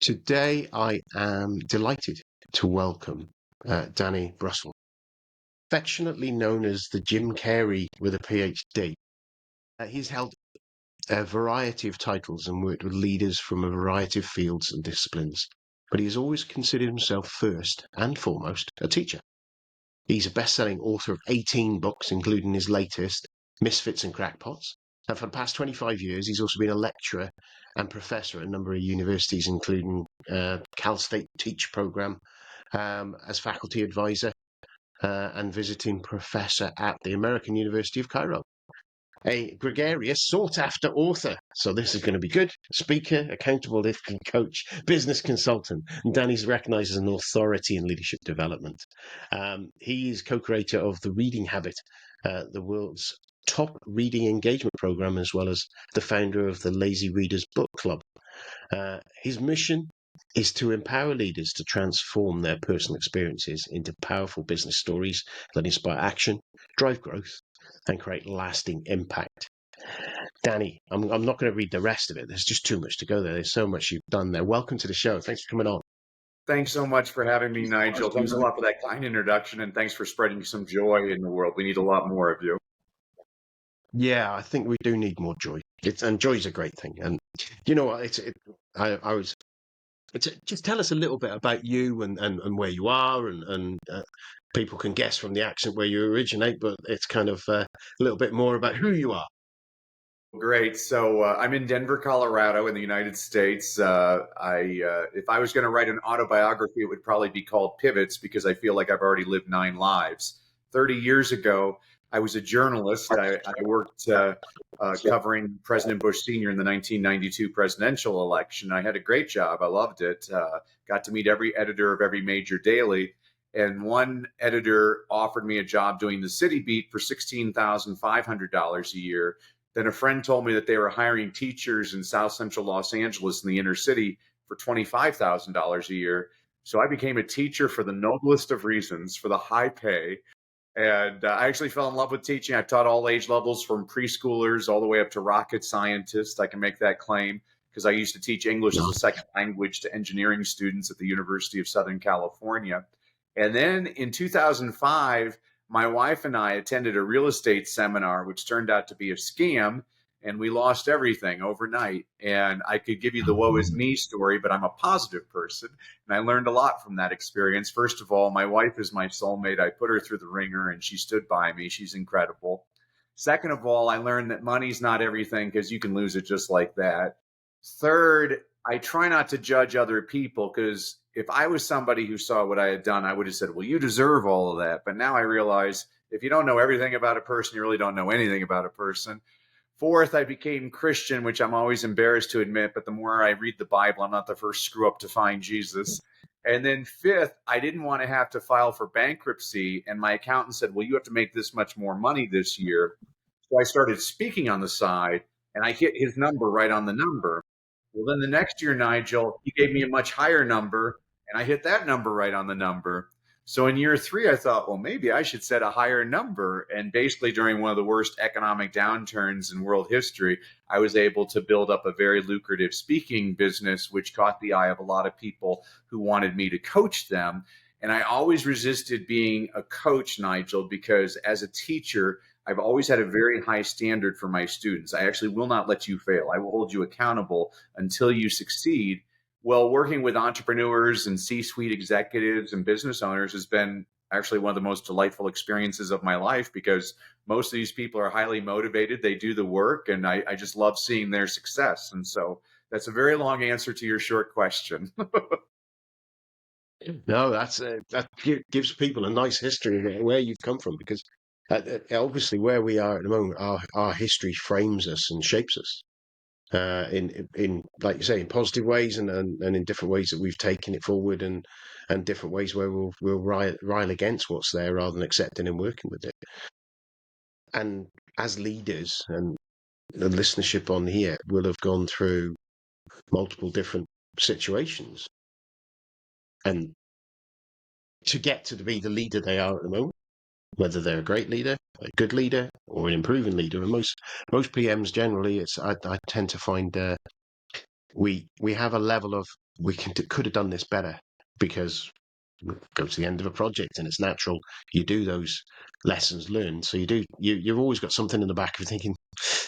Today, I am delighted to welcome Danny Brassell, affectionately known as the Jim Carrey with a PhD. He's held a variety of titles and worked with leaders from a variety of fields and disciplines, but he has always considered himself first and foremost a teacher. He's a best-selling author of 18 books, including his latest, Misfits and Crackpots. And for the past 25 years, he's also been a lecturer and professor at a number of universities, including Cal State Teach Program, as faculty advisor and visiting professor at the American University of Cairo. A gregarious, sought-after author. So this is going to be good. Speaker, accountable coach, business consultant. And Danny's recognized as an authority in leadership development. He's co-creator of The Reading Habit, the world's top reading engagement program, as well as the founder of the Lazy Readers Book Club. His mission is to empower leaders to transform their personal experiences into powerful business stories that inspire action, drive growth, and create lasting impact. Danny, I'm not going to read the rest of it. There's just too much to go there. There's so much you've done there. Welcome to the show. Thanks for coming on. Thanks so much for having me, Nigel. Thanks a lot for that kind introduction, and thanks for spreading some joy in the world. We need a lot more of you. Yeah, I think we do need more joy. And joy's a great thing. And you know what? Just tell us a little bit about you and where you are, and people can guess from the accent where you originate, but it's kind of a little bit more about who you are. Great. So I'm in Denver, Colorado, in the United States. If I was going to write an autobiography, it would probably be called Pivots, because I feel like I've already lived 9 lives. 30 years ago, I was a journalist. I worked covering President Bush Sr. in the 1992 presidential election. I had a great job. I loved it. Got to meet every editor of every major daily. And one editor offered me a job doing the city beat for $16,500 a year. Then a friend told me that they were hiring teachers in South Central Los Angeles in the inner city for $25,000 a year. So I became a teacher for the noblest of reasons, for the high pay. And I actually fell in love with teaching. I've taught all age levels, from preschoolers all the way up to rocket scientists. I can make that claim because I used to teach English as a second language to engineering students at the University of Southern California. And then in 2005, my wife and I attended a real estate seminar, which turned out to be a scam, and we lost everything overnight. And I could give you the woe is me story, but I'm a positive person, and I learned a lot from that experience. First of all, my wife is my soulmate. I put her through the ringer, and she stood by me. She's incredible. Second of all, I learned that money's not everything, because you can lose it just like that. Third, I try not to judge other people, because if I was somebody who saw what I had done, I would have said, well, you deserve all of that. But now I realize if you don't know everything about a person, you really don't know anything about a person. Fourth, I became Christian, which I'm always embarrassed to admit, but the more I read the Bible, I'm not the first screw up to find Jesus. And then fifth, I didn't want to have to file for bankruptcy. And my accountant said, well, you have to make this much more money this year. So I started speaking on the side, and I hit his number right on the number. Well, then the next year, Nigel, he gave me a much higher number, and I hit that number right on the number. So in year 3, I thought, well, maybe I should set a higher number. And basically, during one of the worst economic downturns in world history, I was able to build up a very lucrative speaking business, which caught the eye of a lot of people who wanted me to coach them. And I always resisted being a coach, Nigel, because as a teacher, I've always had a very high standard for my students. I actually will not let you fail. I will hold you accountable until you succeed. Well, working with entrepreneurs and C-suite executives and business owners has been actually one of the most delightful experiences of my life, because most of these people are highly motivated. They do the work, and I just love seeing their success. And so that's a very long answer to your short question. No, that gives people a nice history of where you've come from, because obviously where we are at the moment, our history frames us and shapes us in like you say, in positive ways and in different ways that we've taken it forward, and different ways where we'll rile against what's there rather than accepting and working with it. And as leaders, and the listenership on here will have gone through multiple different situations, and to get to be the leader they are at the moment, whether they're a great leader, a good leader, or an improving leader. And most PMs generally, I tend to find we have a level of could have done this better, because we go to the end of a project and it's natural you do those lessons learned. So you've always got something in the back of thinking,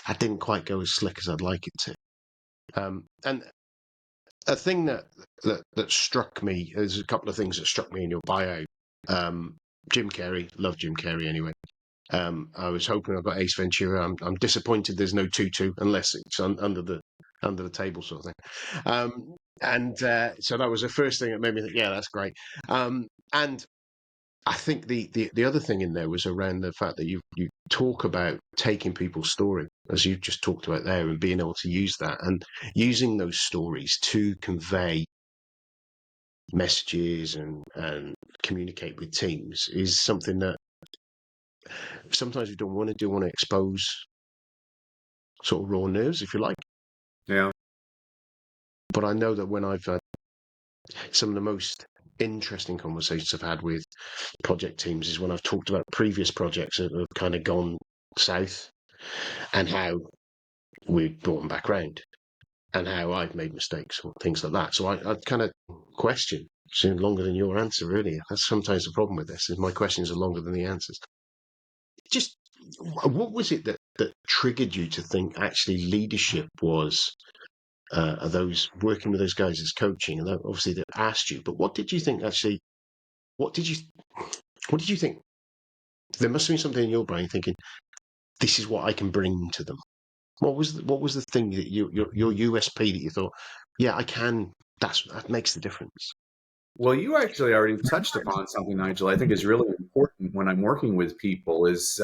I didn't quite go as slick as I'd like it to. And a thing that struck me, there's a couple of things that struck me in your bio. Jim Carrey, love Jim Carrey anyway. I was hoping I got Ace Ventura. I'm disappointed there's no Tutu, unless it's under the table sort of thing. So that was the first thing that made me think, yeah, that's great. And I think the other thing in there was around the fact that you talk about taking people's story, as you just talked about there, and being able to use that and using those stories to convey messages and communicate with teams is something that sometimes we don't want to do. Want to expose sort of raw nerves, if you like. Yeah. But I know that when I've had some of the most interesting conversations I've had with project teams is when I've talked about previous projects that have kind of gone south, and how we brought them back round, and how I've made mistakes or things like that. So I kind of question, seems longer than your answer, really. That's sometimes the problem with this, is my questions are longer than the answers. Just what was it that triggered you to think actually leadership was those working with those guys as coaching, and obviously they asked you, but what did you think actually? What did you think? There must have been something in your brain thinking, this is what I can bring to them. What was the thing that your USP that you thought, yeah, I can. That makes the difference. Well, you actually already touched upon something, Nigel, I think is really important when I'm working with people is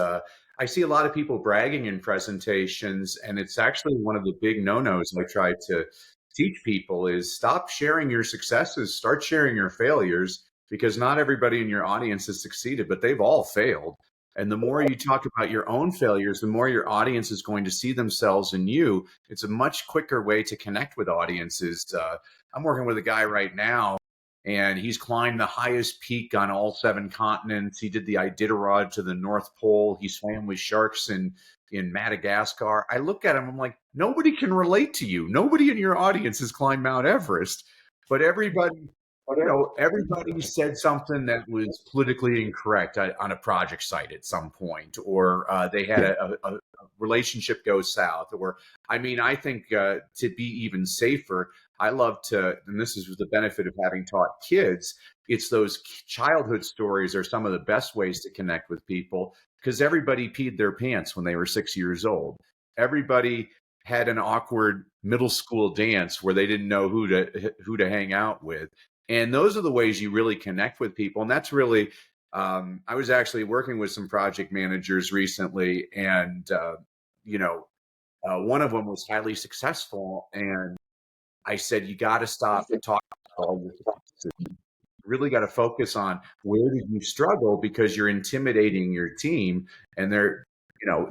I see a lot of people bragging in presentations, and it's actually one of the big no-nos I try to teach people is stop sharing your successes, start sharing your failures, because not everybody in your audience has succeeded, but they've all failed. And the more you talk about your own failures, the more your audience is going to see themselves in you. It's a much quicker way to connect with audiences. I'm working with a guy right now, and he's climbed the highest peak on all 7 continents. He did the Iditarod to the North Pole. He swam with sharks in Madagascar. I look at him, I'm like, nobody can relate to you. Nobody in your audience has climbed Mount Everest, but everybody said something that was politically incorrect on a project site at some point, or they had a relationship go south, or I think to be even safer, I love to, and this is the benefit of having taught kids, it's those childhood stories are some of the best ways to connect with people, because everybody peed their pants when they were 6 years old. Everybody had an awkward middle school dance where they didn't know who to hang out with. And those are the ways you really connect with people. And that's really, I was actually working with some project managers recently, and, one of them was highly successful. And I said, you got to stop talking about all your successes. You really got to focus on where did you struggle, because you're intimidating your team, and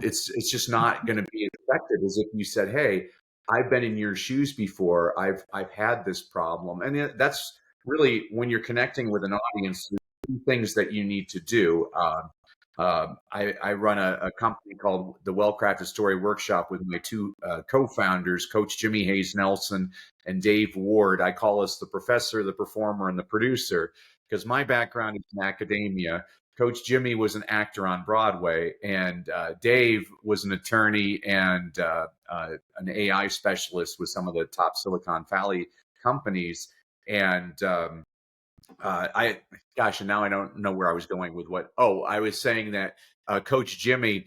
it's just not going to be as effective as if you said, hey, I've been in your shoes before. I've had this problem. And that's really when you're connecting with an audience, there's 2 things that you need to do. I run a company called the WellCrafted Story Workshop with my 2 co-founders, Coach Jimmy Hayes Nelson and Dave Ward. I call us the professor, the performer, and the producer, because my background is in academia. Coach Jimmy was an actor on Broadway, and Dave was an attorney and an AI specialist with some of the top Silicon Valley companies. And and now I don't know where I was going with what. Oh, I was saying that Coach Jimmy,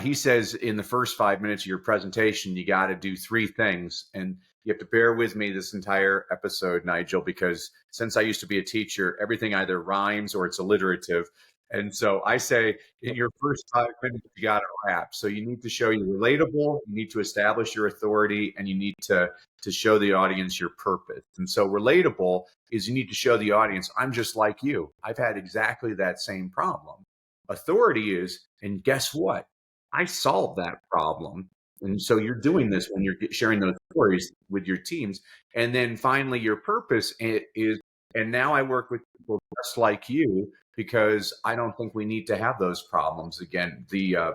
he says in the first 5 minutes of your presentation, you got to do 3 things. And you have to bear with me this entire episode, Nigel, because since I used to be a teacher, everything either rhymes or it's alliterative. And so I say in your first 5 minutes, you got to rap. So you need to show you're relatable, you need to establish your authority, and you need to show the audience your purpose. And so relatable is you need to show the audience, I'm just like you. I've had exactly that same problem. Authority is, and guess what? I solved that problem. And so you're doing this when you're sharing those stories with your teams. And then finally, your purpose is, and now I work with people just like you, because I don't think we need to have those problems again. The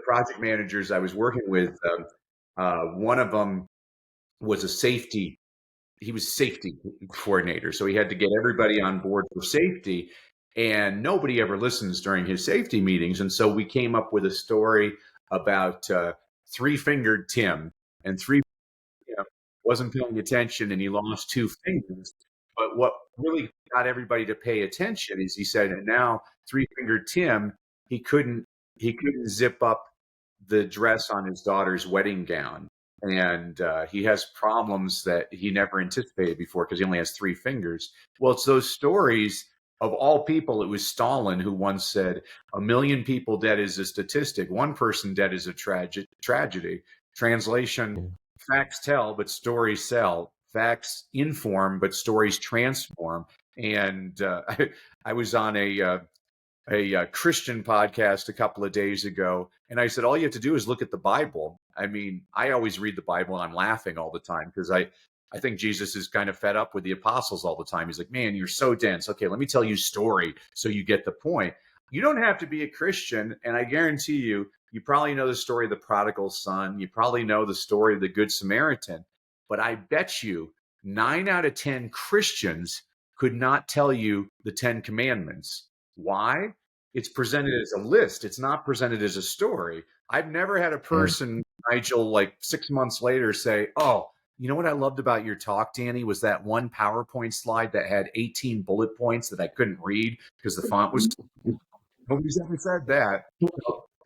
project managers I was working with, one of them was a safety he was safety coordinator, so he had to get everybody on board for safety. And nobody ever listens during his safety meetings. And so we came up with a story about Three Fingered Tim, and you know, wasn't paying attention and he lost two fingers. But what really got everybody to pay attention is he said, and now Three Fingered Tim, he couldn't he couldn't zip up the dress on his daughter's wedding gown. And he has problems that he never anticipated before because he only has three fingers. Well, it's those stories of all people. It was Stalin who once said, "A million people dead is a statistic. One person dead is a tragedy." Translation: facts tell, but stories sell. Facts inform, but stories transform. And I was on a Christian podcast a couple of days ago, and I said, all you have to do is look at the Bible. I mean, I always read the Bible and I'm laughing all the time because I think Jesus is kind of fed up with the apostles all the time. He's like, man, you're so dense. Okay, let me tell you a story so you get the point. You don't have to be a Christian, and I guarantee you, you probably know the story of the prodigal son. You probably know the story of the Good Samaritan. But I bet you 9 out of 10 Christians could not tell you the 10 Commandments. Why? It's presented as a list. It's not presented as a story. I've never had a person, Nigel, like 6 months later say, oh, you know what I loved about your talk, Danny, was that one PowerPoint slide that had 18 bullet points that I couldn't read because the font was. Nobody's ever said that.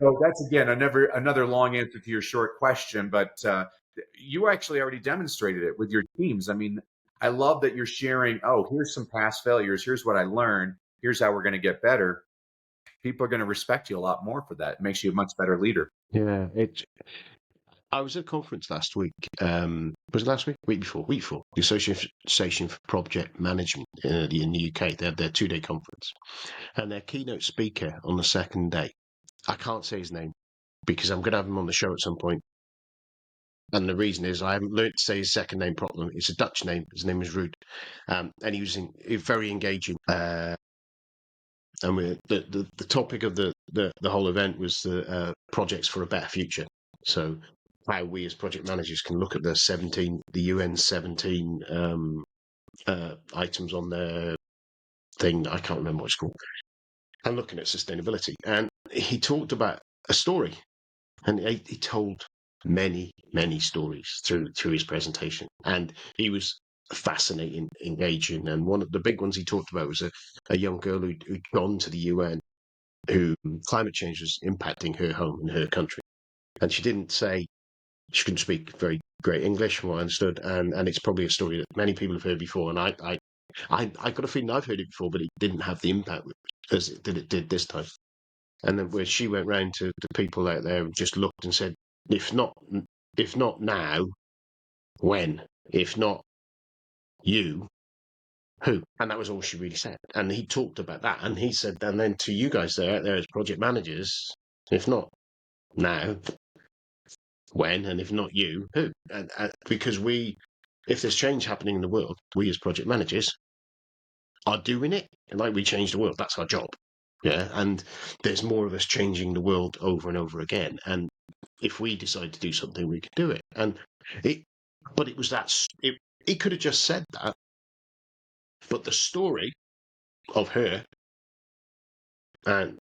So that's, again, another long answer to your short question, but you actually already demonstrated it with your teams. I mean, I love that you're sharing, oh, here's some past failures. Here's what I learned. Here's how we're going to get better. People are going to respect you a lot more for that. It makes you a much better leader. Yeah, I was at a conference last week. Was it last week? Week before? Week before. The Association for Project Management in the UK. They had their 2-day conference. And their keynote speaker on the second day, I can't say his name because I'm going to have him on the show at some point. And the reason is I haven't learned to say his second name properly. It's a Dutch name. His name is Ruud. And he was very engaging. And the topic of the whole event was the projects for a better future. So how we as project managers can look at the UN 17 items on their thing. I can't remember what it's called. And looking at sustainability. And he talked about a story, and he told many stories through his presentation, and he was fascinating, engaging. And one of the big ones he talked about was a young girl who'd gone to the UN, who climate change was impacting her home and her country, and she didn't say, she couldn't speak very great English from what I understood, and it's probably a story that many people have heard before, and I got a feeling I've heard it before, but it didn't have the impact as it did this time. And then where she went round to the people out there and just looked and said, if not now, when? If not you, who? And that was all she really said. And he talked about that. And he said, and then to you guys out there as project managers, if not now, when? And if not you, who? And because if there's change happening in the world, we as project managers are doing it. And like we change the world, that's our job. Yeah. And there's more of us changing the world over and over again. And if we decide to do something, we can do it. And but it was he could have just said that, but the story of her and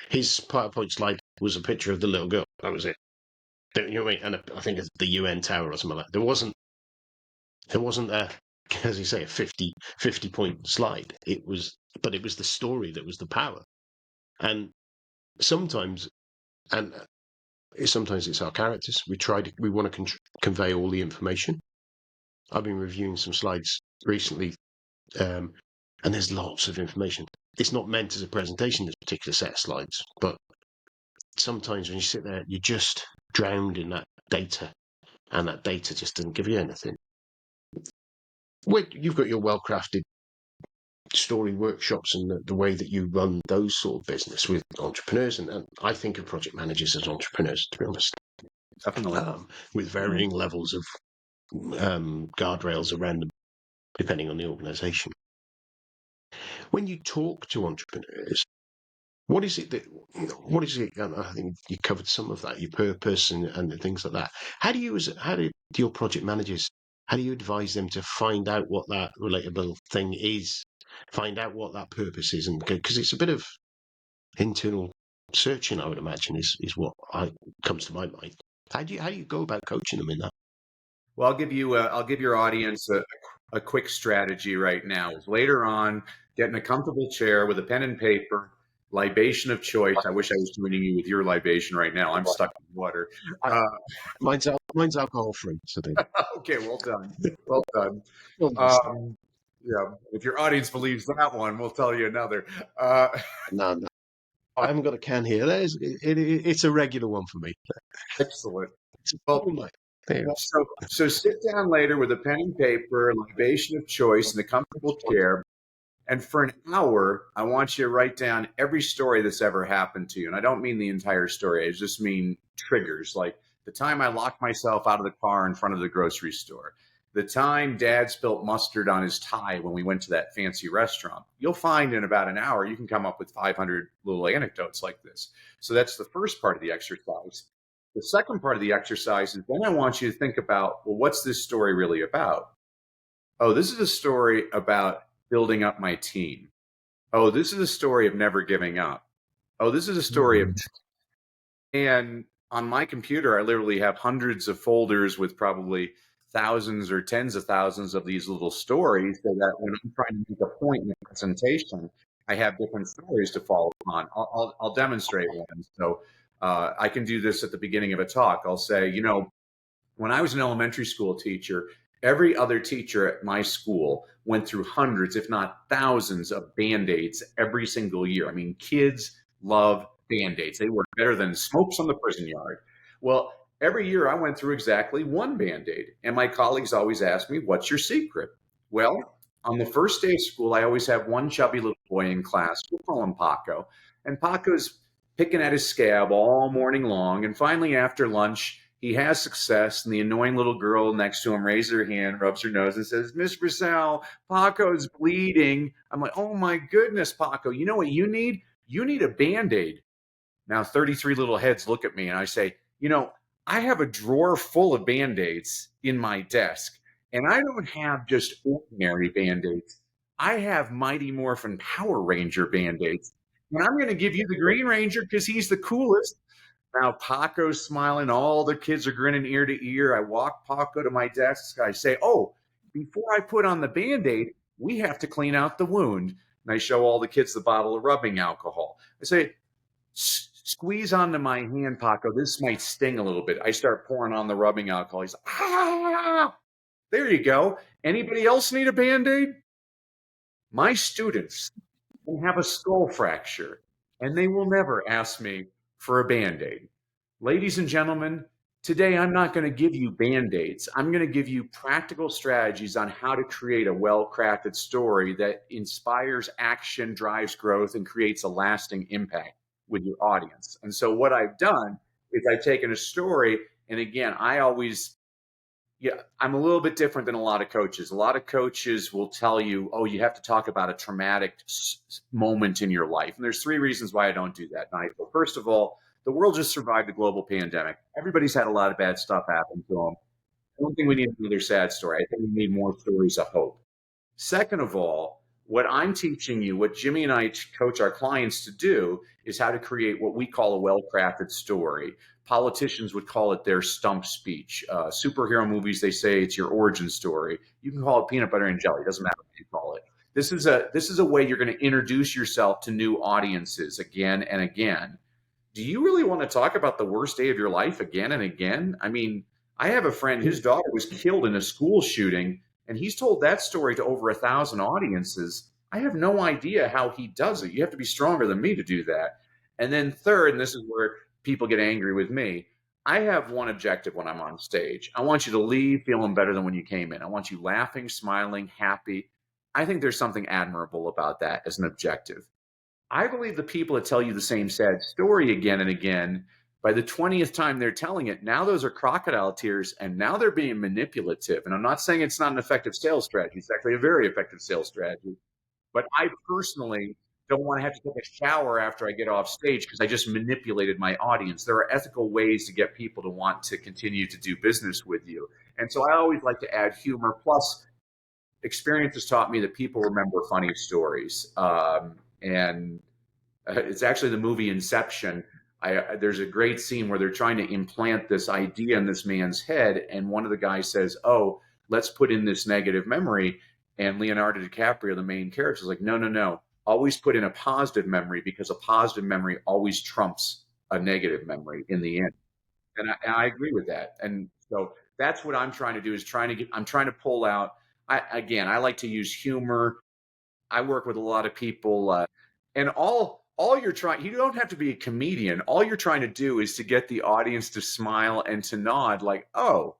his PowerPoint slide was a picture of the little girl. That was it. You know what I mean? And I think it's the UN Tower or something like that. There wasn't as you say, a 50 point slide. But it was the story that was the power. And sometimes, and sometimes it's our characters. We want to convey all the information. I've been reviewing some slides recently, and there's lots of information. It's not meant as a presentation, this particular set of slides, but sometimes when you sit there, you're just drowned in that data, and that data just doesn't give you anything. You've got your well-crafted story workshops and the way that you run those sort of business with entrepreneurs, and I think of project managers as entrepreneurs, to be honest. Definitely. With varying levels of guardrails around them, depending on the organization. When you talk to entrepreneurs, what is it? And I think you covered some of that, your purpose and things like that. How do your project managers how do you advise them to find out what that relatable thing is, find out what that purpose is, and because it's a bit of internal searching, I would imagine, is what comes to my mind. How do you go about coaching them in that? Well, I'll give your audience a quick strategy right now. Later on, get in a comfortable chair with a pen and paper, libation of choice. I wish I was joining you with your libation right now. I'm stuck in water. I, Uh, mine's alcohol free, so then okay, well done. Well done. almost. Um, yeah, if your audience believes that one, we'll tell you another. Uh, No, no, I haven't got a can here. It's a regular one for me. excellent. It's a Well, full night. There you so sit down later with a pen and paper, a libation of choice, in a comfortable chair. And for an hour, I want you to write down every story that's ever happened to you. And I don't mean the entire story. I just mean triggers, like the time I locked myself out of the car in front of the grocery store, the time dad spilt mustard on his tie when we went to that fancy restaurant. You'll find in about an hour, you can come up with 500 little anecdotes like this. So that's the first part of the exercise. The second part of the exercise is then I want you to think about, well, what's this story really about? Oh, this is a story about building up my team. Oh, this is a story of never giving up. Oh, this is a story of, and on my computer, I literally have hundreds of folders with probably thousands or tens of thousands of these little stories so that when I'm trying to make a point in a presentation, I have different stories to follow on. I'll demonstrate one. So I can do this at the beginning of a talk. I'll say, when I was an elementary school teacher, every other teacher at my school went through hundreds, if not thousands, of Band-Aids every single year. I mean, kids love Band-Aids. They work better than smokes on the prison yard. Well, every year I went through exactly one Band-Aid. And my colleagues always asked me, what's your secret? Well, on the first day of school, I always have one chubby little boy in class. We'll call him Paco. And Paco's picking at his scab all morning long. And finally, after lunch, he has success, and the annoying little girl next to him raises her hand, rubs her nose, and says, Miss Brassell, Paco's bleeding. I'm like, oh my goodness, Paco, you know what you need? You need a Band-Aid. Now, 33 little heads look at me, and I say, I have a drawer full of Band-Aids in my desk, and I don't have just ordinary Band-Aids. I have Mighty Morphin Power Ranger Band-Aids. And I'm going to give you the Green Ranger because he's the coolest. Now Paco's smiling. All the kids are grinning ear to ear. I walk Paco to my desk. I say, oh, before I put on the Band-Aid, we have to clean out the wound. And I show all the kids the bottle of rubbing alcohol. I say, squeeze onto my hand, Paco. This might sting a little bit. I start pouring on the rubbing alcohol. He's like, ah, there you go. Anybody else need a Band-Aid? My students can have a skull fracture, and they will never ask me for a Band-Aid. Ladies and gentlemen, today I'm not going to give you Band-Aids. I'm going to give you practical strategies on how to create a well-crafted story that inspires action, drives growth, and creates a lasting impact with your audience. And so what I've done is I've taken a story, and again, I'm a little bit different than a lot of coaches. A lot of coaches will tell you, oh, you have to talk about a traumatic moment in your life. And there's 3 reasons why I don't do that, Nigel. First of all, the world just survived a global pandemic. Everybody's had a lot of bad stuff happen to them. I don't think we need another sad story. I think we need more stories of hope. Second of all, what I'm teaching you, what Jimmy and I coach our clients to do, is how to create what we call a well-crafted story. Politicians would call it their stump speech. Superhero movies, they say it's your origin story. You can call it peanut butter and jelly. It doesn't matter what you call it. This is a way you're going to introduce yourself to new audiences again and again. Do you really want to talk about the worst day of your life again and again? I mean, I have a friend, his daughter was killed in a school shooting, and he's told that story to over 1,000 audiences. I have no idea how he does it. You have to be stronger than me to do that. And then third, and this is where people get angry with me, I have one objective when I'm on stage. I want you to leave feeling better than when you came in. I want you laughing, smiling, happy. I think there's something admirable about that as an objective. I believe the people that tell you the same sad story again and again, by the 20th time they're telling it, now those are crocodile tears, and now they're being manipulative. And I'm not saying it's not an effective sales strategy. It's actually a very effective sales strategy. But I personally don't want to have to take a shower after I get off stage because I just manipulated my audience. There are ethical ways to get people to want to continue to do business with you. And so I always like to add humor. Plus, experience has taught me that people remember funny stories. And it's actually the movie Inception. There's a great scene where they're trying to implant this idea in this man's head, and one of the guys says, "Oh, let's put in this negative memory." And Leonardo DiCaprio, the main character, is like, "No, no, no. Always put in a positive memory because a positive memory always trumps a negative memory in the end." And I agree with that. And so that's what I'm trying to do is I'm trying to pull out. I like to use humor. I work with a lot of people, and all you're trying, you don't have to be a comedian. All you're trying to do is to get the audience to smile and to nod, like, oh,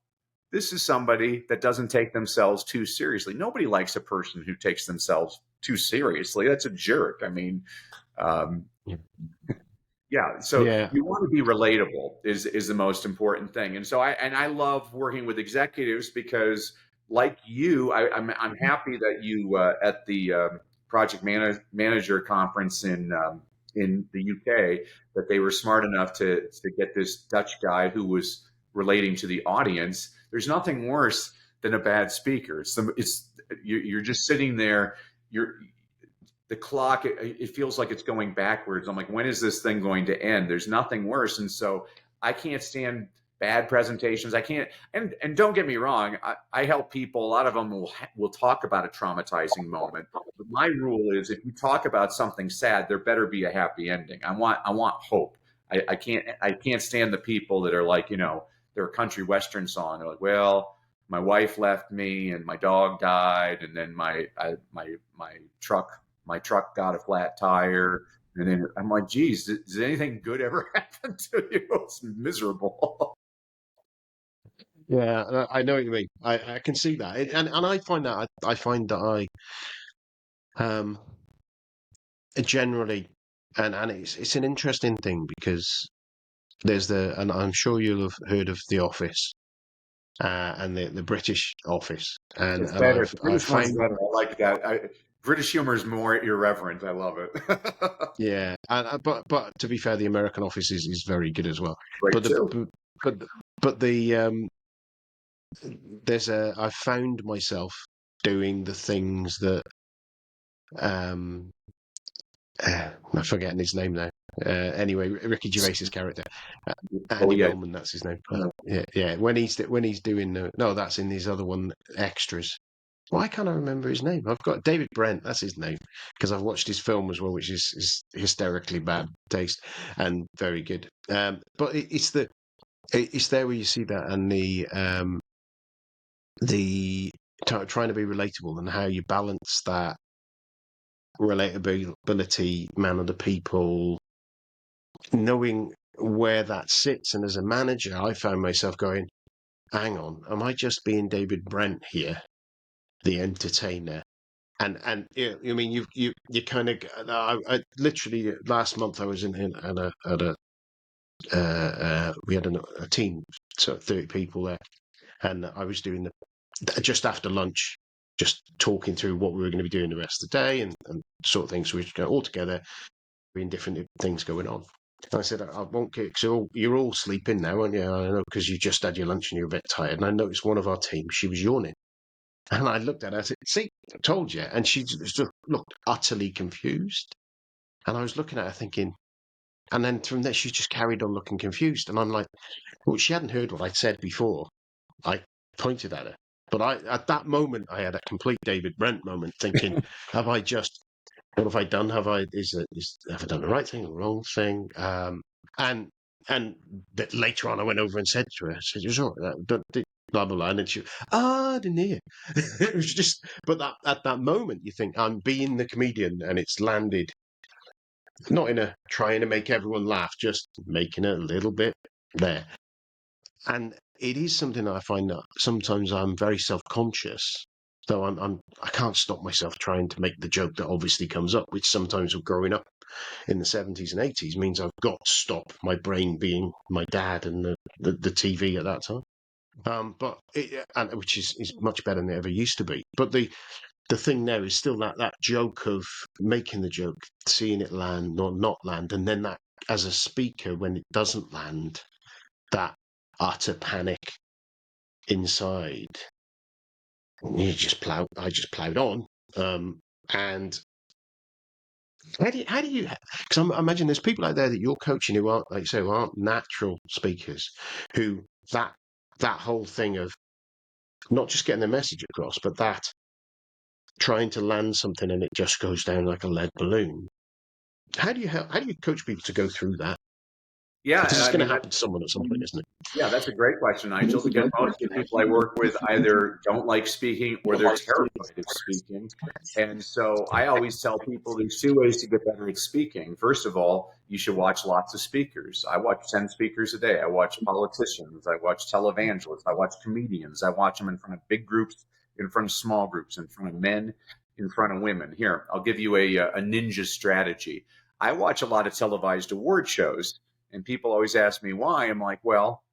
this is somebody that doesn't take themselves too seriously. Nobody likes a person who takes themselves too seriously. That's a jerk. I mean, um, Yeah. yeah, so Yeah. you want to be relatable is the most important thing. And so I love working with executives because, like you, I'm happy that you at the project manager conference in the UK, that they were smart enough to get this Dutch guy who was relating to the audience. There's nothing worse than a bad speaker. You're just sitting there. You're The clock, it feels like it's going backwards. I'm like, when is this thing going to end? There's nothing worse. And so I can't stand bad presentations. I can't. And don't get me wrong, I help people. A lot of them will talk about a traumatizing moment. But my rule is, if you talk about something sad, there better be a happy ending. I want hope. I can't stand the people that are like, they're a country western song. They're like, well, my wife left me and my dog died, and then my truck got a flat tire. And then I'm like, geez, does anything good ever happen to you? It's miserable. Yeah, I know what you mean. I can see that, and I find that um generally, and it's an interesting thing because and I'm sure you'll have heard of The Office, and the British Office, and It's and better. I've The I've British one's found better. I like that. British humor is more irreverent. I love it. yeah, but to be fair, the American Office is very good as well. Great But the too. but but the I've found myself doing the things that um I'm forgetting his name now. Anyway, Ricky Gervais's character, uh, Oh Andy yeah. Millman, that's his name. Yeah, yeah. When he's doing no, that's in his other one, extras. Why can't I remember his name? I've got David Brent. That's his name because I've watched his film as well, which is hysterically bad taste and very good. But it's there where you see that, and the trying to be relatable and how you balance that relatability, man of the people, knowing where that sits. And as a manager, I found myself going, hang on, am I just being David Brent here, the entertainer? And yeah, I mean, you kind of I literally last month I was in at a we had a team, so 30 people there, and I was doing just after lunch, just talking through what we were going to be doing the rest of the day and sort of things. So we go all together, being different things going on. And I said, I won't get, so you're all sleeping now, aren't you? I know, because you just had your lunch and you're a bit tired. And I noticed one of our team, she was yawning. And I looked at her, I said, see, I told you. And she just looked utterly confused. And I was looking at her thinking, and then from there, she just carried on looking confused. And I'm like, well, she hadn't heard what I'd said before. I pointed at her. But at that moment, I had a complete David Brent moment thinking, have I just what have I done? Have I done the right thing, the wrong thing? And that later on, I went over and said to her, I said, "You're all right, blah blah blah," and then she, I didn't hear. It was just, but that at that moment, you think I'm being the comedian, and it's landed not in a trying to make everyone laugh, just making it a little bit there. And it is something that I find that sometimes I'm very self-conscious. So I can't stop myself trying to make the joke that obviously comes up, which sometimes with growing up in the 70s and 80s means I've got to stop my brain being my dad and the TV at that time. But which is much better than it ever used to be. But the thing now is still that joke of making the joke, seeing it land or not land, and then that as a speaker when it doesn't land, that utter panic inside. I just plowed on, and how do you? Because I imagine there's people out there that you're coaching who aren't, like you say, who aren't natural speakers, who that whole thing of not just getting the message across, but that trying to land something and it just goes down like a lead balloon. How do you coach people to go through that? Yeah, Because it's I going to mean, happen to someone at some point, isn't it? yeah, that's a great question, Nigel, because most of the people I work with either don't like speaking or they're terrified of speaking. And so I always tell people there's two ways to get better at speaking. First of all, you should watch lots of speakers. I watch 10 speakers a day. I watch politicians. I watch televangelists. I watch comedians. I watch them in front of big groups, in front of small groups, in front of men, in front of women. Here, I'll give you a ninja strategy. I watch a lot of televised award shows, and people always ask me why. I'm like, well,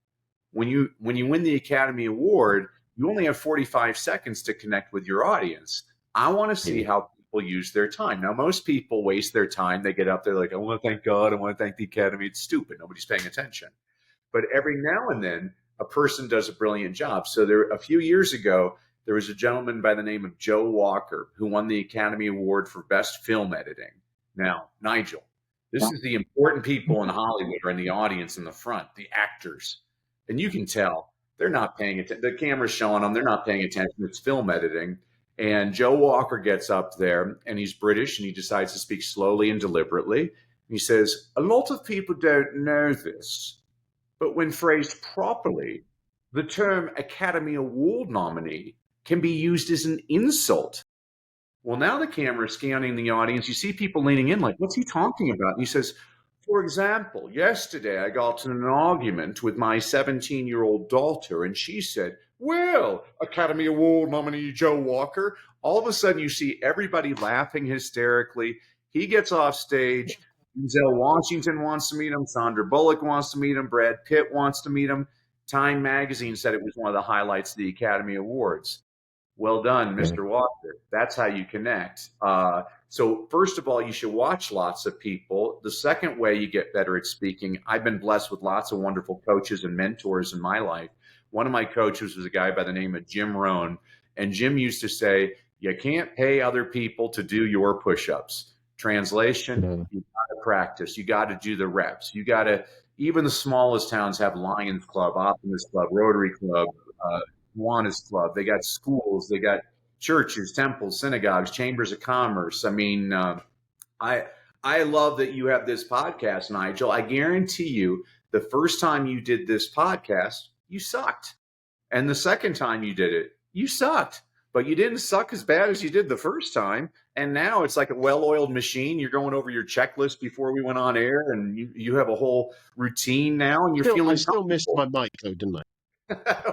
when you win the Academy Award, you only have 45 seconds to connect with your audience. I want to see how people use their time. Now, most people waste their time. They get up there like, I want to thank God, I want to thank the Academy. It's stupid. Nobody's paying attention. But every now and then, a person does a brilliant job. So a few years ago, there was a gentleman by the name of Joe Walker who won the Academy Award for Best Film Editing. Now, Nigel, this is the important people in Hollywood are in the audience in the front, the actors. And you can tell they're not paying attention. The camera's showing them. They're not paying attention. It's film editing. And Joe Walker gets up there, and he's British, and he decides to speak slowly and deliberately. He says, a lot of people don't know this, but when phrased properly, the term Academy Award nominee can be used as an insult. Well, now the camera is scanning the audience. You see people leaning in like, what's he talking about? And he says, for example, yesterday I got in an argument with my 17-year-old daughter, and she said, well, Academy Award nominee Joe Walker. All of a sudden, you see everybody laughing hysterically. He gets off stage. Denzel Washington wants to meet him. Sandra Bullock wants to meet him. Brad Pitt wants to meet him. Time magazine said it was one of the highlights of the Academy Awards. Well done, Mr. Walker. That's how you connect. So first of all, you should watch lots of people. The second way you get better at speaking, I've been blessed with lots of wonderful coaches and mentors in my life. One of my coaches was a guy by the name of Jim Rohn. And Jim used to say, you can't pay other people to do your push-ups. Translation, you got to practice. You got to do the reps. You got to, even the smallest towns have Lions Club, Optimist Club, Rotary Club, Kiwanis Club. They got schools. They got churches, temples, synagogues, chambers of commerce. I mean, I love that you have this podcast, Nigel. I guarantee you, the first time you did this podcast, you sucked, and the second time you did it, you sucked. But you didn't suck as bad as you did the first time. And now it's like a well-oiled machine. You're going over your checklist before we went on air, and you have a whole routine now, and you're feeling. I still missed my mic though, didn't I?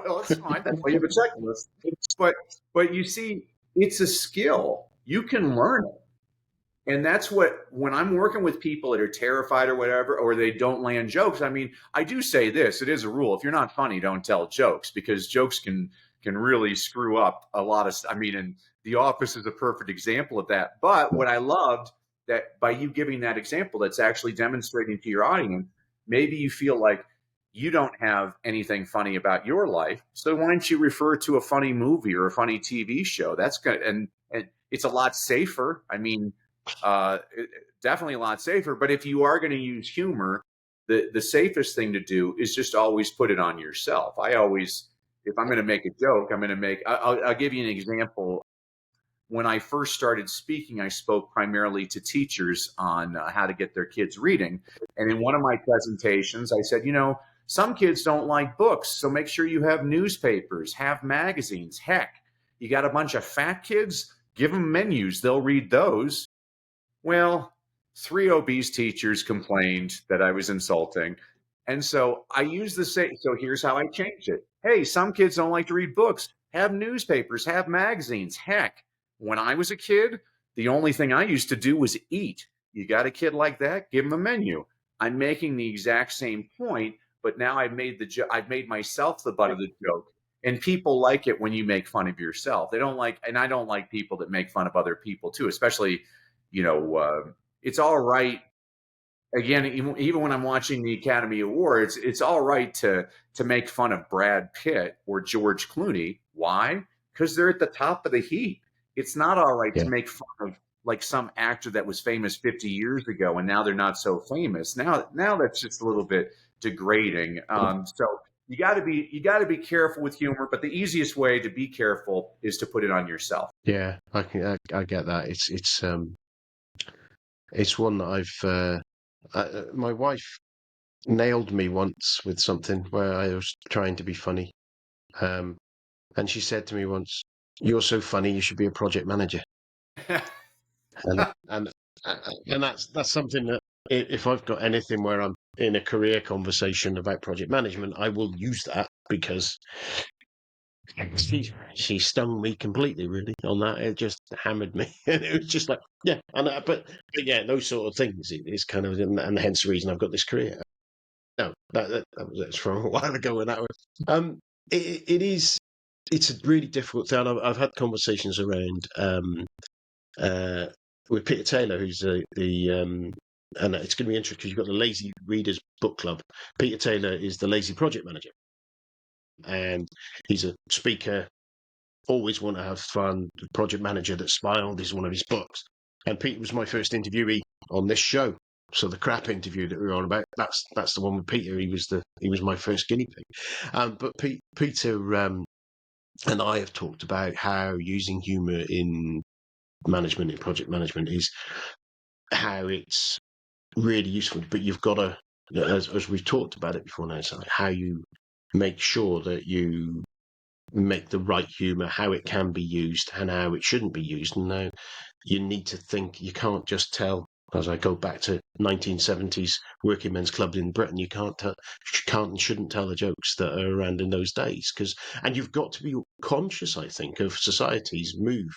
Well, that's fine. That's why you have a checklist. But you see, it's a skill. You can learn it. And that's what, when I'm working with people that are terrified or whatever, or they don't land jokes, I mean, I do say this, it is a rule. If you're not funny, don't tell jokes, because jokes can really screw up a lot of, I mean, and The Office is a perfect example of that. But what I loved, that by you giving that example, that's actually demonstrating to your audience, maybe you feel like you don't have anything funny about your life. So why don't you refer to a funny movie or a funny TV show? That's good. And it's a lot safer. I mean, definitely a lot safer. But if you are going to use humor, the safest thing to do is just always put it on yourself. I always, if I'm going to make a joke, I'll give you an example. When I first started speaking, I spoke primarily to teachers on how to get their kids reading. And in one of my presentations, I said, some kids don't like books, so make sure you have newspapers, have magazines. Heck, you got a bunch of fat kids, give them menus, they'll read those. Well, 3 obese teachers complained that I was insulting. And so I used the same. So here's how I changed it. Hey, some kids don't like to read books. Have newspapers, have magazines. Heck, when I was a kid, the only thing I used to do was eat. You got a kid like that? Give him a menu. I'm making the exact same point, but now I've made myself the butt of the joke. And people like it when you make fun of yourself. They don't like, and I don't like people that make fun of other people too, especially, it's all right. Again, even when I'm watching the Academy Awards, it's all right to make fun of Brad Pitt or George Clooney. Why? Because they're at the top of the heap. It's not all right to Yeah. make fun of like some actor that was famous 50 years ago and now they're not so famous. Now that's just a little bit degrading. So you got to be careful with humor, but the easiest way to be careful is to put it on yourself. Yeah, I get that. It's one that my wife nailed me once with something where I was trying to be funny. Um, and she said to me once, "You're so funny, you should be a project manager." And and and that's something that if I've got anything where I'm in a career conversation about project management, I will use that because she stung me completely, really, on that. It just hammered me, and it was just like, yeah, but yeah, those sort of things is kind of, and hence the reason I've got this career. No, that's from a while ago when that was. It is. It's a really difficult thing. I've had conversations around uh, with Peter Taylor, who's and it's going to be interesting because you've got the Lazy Readers Book Club. Peter Taylor is the Lazy Project Manager, and he's a speaker. Always want to have fun. The project manager that smiled is one of his books. And Peter was my first interviewee on this show. So the crap interview that we were on about, that's the one with Peter. He was my first guinea pig. But Peter and I have talked about how using humour in management, in project management, is how it's really useful. But you've got to, as we've talked about it before now, it's like how you make sure that you make the right humour, how it can be used and how it shouldn't be used. And now you need to think, you can't just tell, as I go back to 1970s working men's clubs in Britain, you can't and shouldn't tell the jokes that are around in those days. And you've got to be conscious, I think, of society's move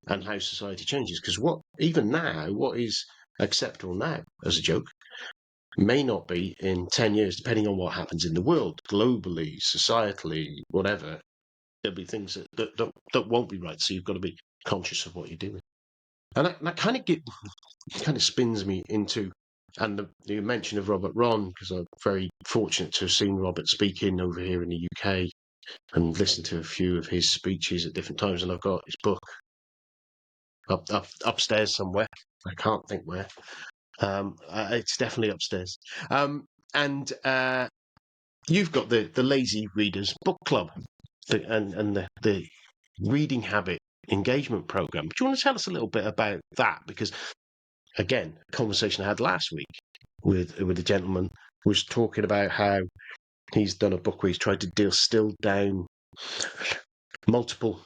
and how society changes. Because even now, what is acceptable now as a joke may not be in 10 years, depending on what happens in the world, globally, societally, whatever. There'll be things that won't be right. So you've got to be conscious of what you're doing. And that kind of spins me into, and the mention of Robert Ron, because I'm very fortunate to have seen Robert speaking over here in the UK and listened to a few of his speeches at different times. And I've got his book upstairs somewhere. I can't think where. It's definitely upstairs. And you've got the Lazy Readers Book Club and the reading habit engagement program. Do you want to tell us a little bit about that? Because again, a conversation I had last week with a gentleman was talking about how he's done a book where he's tried to distill down multiple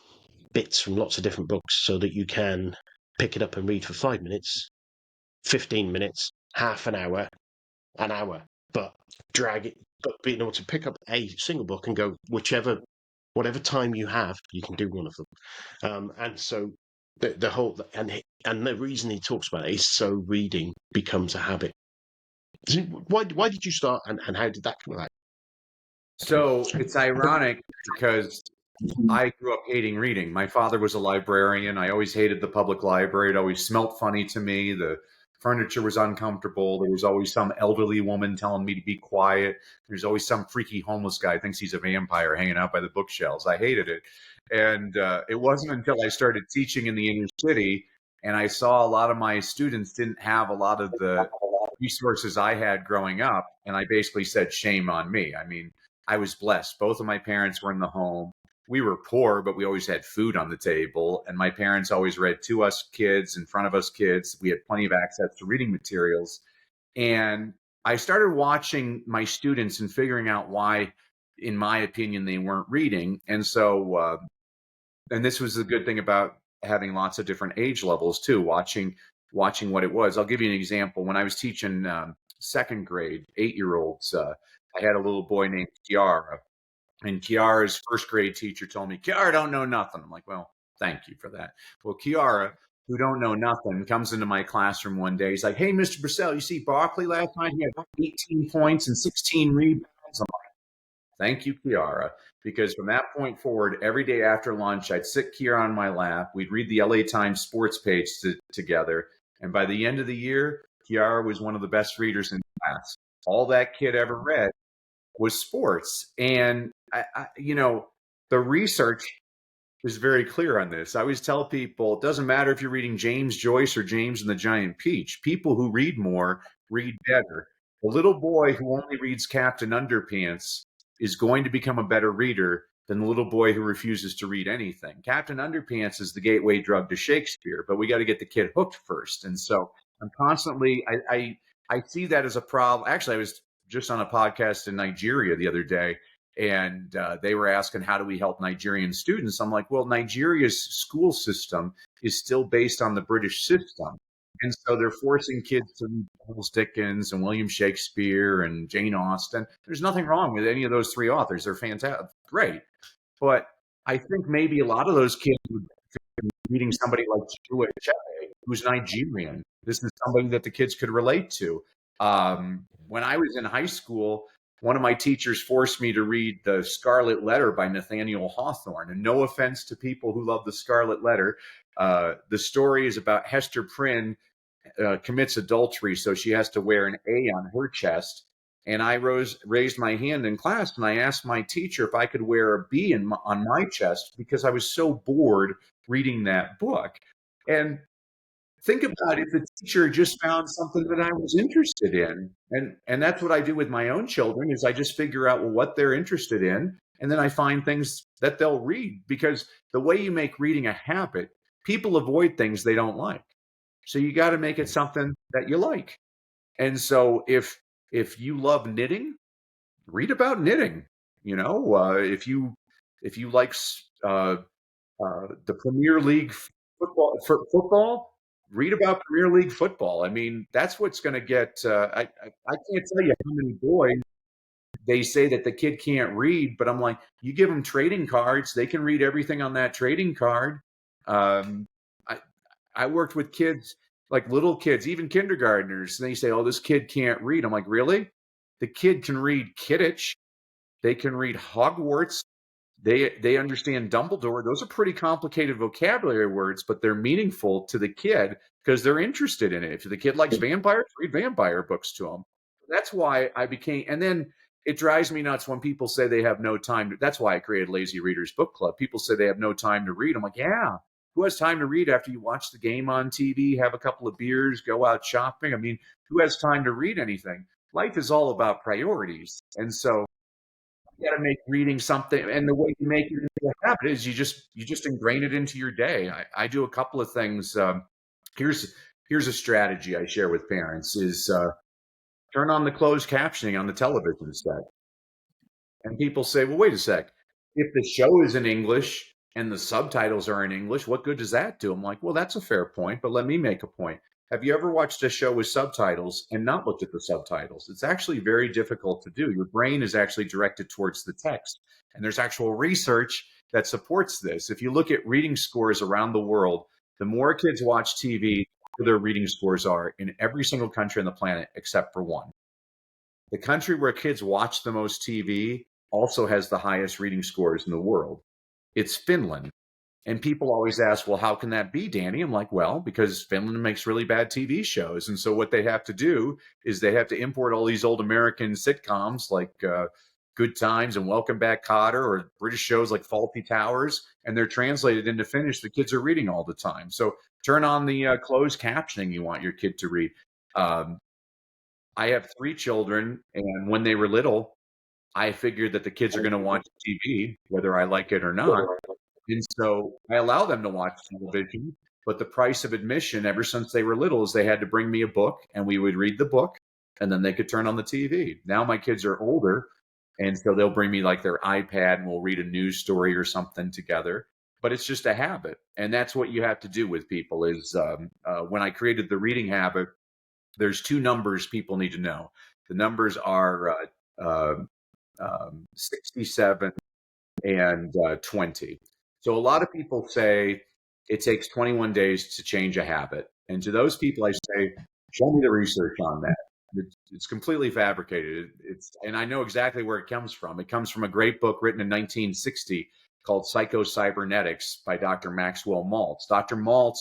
bits from lots of different books so that you can pick it up and read for 5 minutes, 15 minutes, half an hour, but drag it, but being able to pick up a single book and go whatever time you have, you can do one of them. And so the whole and the reason he talks about it is so reading becomes a habit. Why did you start, and how did that come about? So it's ironic because I grew up hating reading. My father was a librarian. I always hated the public library. It always smelt funny to me. The furniture was uncomfortable. There was always some elderly woman telling me to be quiet. There's always some freaky homeless guy who thinks he's a vampire hanging out by the bookshelves. I hated it. And it wasn't until I started teaching in the inner city and I saw a lot of my students didn't have a lot of the resources I had growing up. And I basically said, shame on me. I mean, I was blessed. Both of my parents were in the home. We were poor, but we always had food on the table. And my parents always read to us kids, in front of us kids. We had plenty of access to reading materials. And I started watching my students and figuring out why, in my opinion, they weren't reading. And so, and this was the good thing about having lots of different age levels too, watching what it was. I'll give you an example. When I was teaching second grade, 8-year-olds, I had a little boy named Kiara. And Kiara's first grade teacher told me, Kiara don't know nothing. I'm like, well, thank you for that. Well, Kiara, who don't know nothing, comes into my classroom one day. He's like, hey, Mr. Brassell, you see Barkley last night? He had 18 points and 16 rebounds. I'm like, Thank you, Kiara. Because from that point forward, every day after lunch, I'd sit Kiara on my lap. We'd read the LA Times sports page together. And by the end of the year, Kiara was one of the best readers in class. All that kid ever read was sports. And, the research is very clear on this. I always tell people it doesn't matter if you're reading James Joyce or James and the Giant Peach. People who read more read better. The little boy who only reads Captain Underpants is going to become a better reader than the little boy who refuses to read anything. Captain Underpants is the gateway drug to Shakespeare, but we got to get the kid hooked first. And so I'm constantly, I see that as a problem. Actually, I was just on a podcast in Nigeria the other day, and they were asking, how do we help Nigerian students? I'm like, well, Nigeria's school system is still based on the British system. And so they're forcing kids to read Charles Dickens and William Shakespeare and Jane Austen. There's nothing wrong with any of those three authors. They're fantastic, great. But I think maybe a lot of those kids would be reading somebody like Chua Achebe, who's Nigerian. This is somebody that the kids could relate to. When I was in high school, one of my teachers forced me to read The Scarlet Letter by Nathaniel Hawthorne. And no offense to people who love The Scarlet Letter, the story is about Hester Prynne commits adultery, so she has to wear an A on her chest. And I raised my hand in class, and I asked my teacher if I could wear a B on my chest because I was so bored reading that book. And think about if the teacher just found something that I was interested in. And that's what I do with my own children is I just figure out what they're interested in. And then I find things that they'll read, because the way you make reading a habit, people avoid things they don't like. So you got to make it something that you like. And so if you love knitting, read about knitting. If you like the Premier League football, read about Premier League football. I mean, that's what's going to get. I can't tell you how many boys they say that the kid can't read, but I'm like, you give them trading cards, they can read everything on that trading card. I worked with kids, like little kids, even kindergartners, and they say, "Oh, this kid can't read." I'm like, "Really? The kid can read Kidditch. They can read Hogwarts. They understand Dumbledore. Those are pretty complicated vocabulary words, but they're meaningful to the kid because they're interested in it. If the kid likes vampires, read vampire books to them. That's why I became, and then it drives me nuts when people say they have no time. That's why I created Lazy Readers Book Club. People say they have no time to read. I'm like, yeah, who has time to read after you watch the game on TV, have a couple of beers, go out shopping? I mean, who has time to read anything? Life is all about priorities. And so you got to make reading something, and the way you make it into a habit is you just ingrain it into your day. I do a couple of things. Here's a strategy I share with parents: is turn on the closed captioning on the television set. And people say, well, wait a sec. If the show is in English and the subtitles are in English, what good does that do? I'm like, well, that's a fair point, but let me make a point. Have you ever watched a show with subtitles and not looked at the subtitles? It's actually very difficult to do. Your brain is actually directed towards the text. And there's actual research that supports this. If you look at reading scores around the world, the more kids watch TV, the their reading scores are in every single country on the planet except for one. The country where kids watch the most TV also has the highest reading scores in the world. It's Finland. And people always ask, well, how can that be, Danny? I'm like, well, because Finland makes really bad TV shows. And so what they have to do is they have to import all these old American sitcoms like Good Times and Welcome Back, Kotter, or British shows like Faulty Towers, and they're translated into Finnish. The kids are reading all the time. So turn on the closed captioning you want your kid to read. I have 3 children, and when they were little, I figured that the kids are going to watch TV, whether I like it or not. And so I allow them to watch television, but the price of admission ever since they were little is they had to bring me a book, and we would read the book, and then they could turn on the TV. Now my kids are older, and so they'll bring me like their iPad, and we'll read a news story or something together. But it's just a habit, and that's what you have to do with people is when I created the reading habit, there's 2 numbers people need to know. The numbers are 67 and 20. So a lot of people say it takes 21 days to change a habit. And to those people, I say, show me the research on that. It's completely fabricated. And I know exactly where it comes from. It comes from a great book written in 1960 called Psycho-Cybernetics by Dr. Maxwell Maltz. Dr. Maltz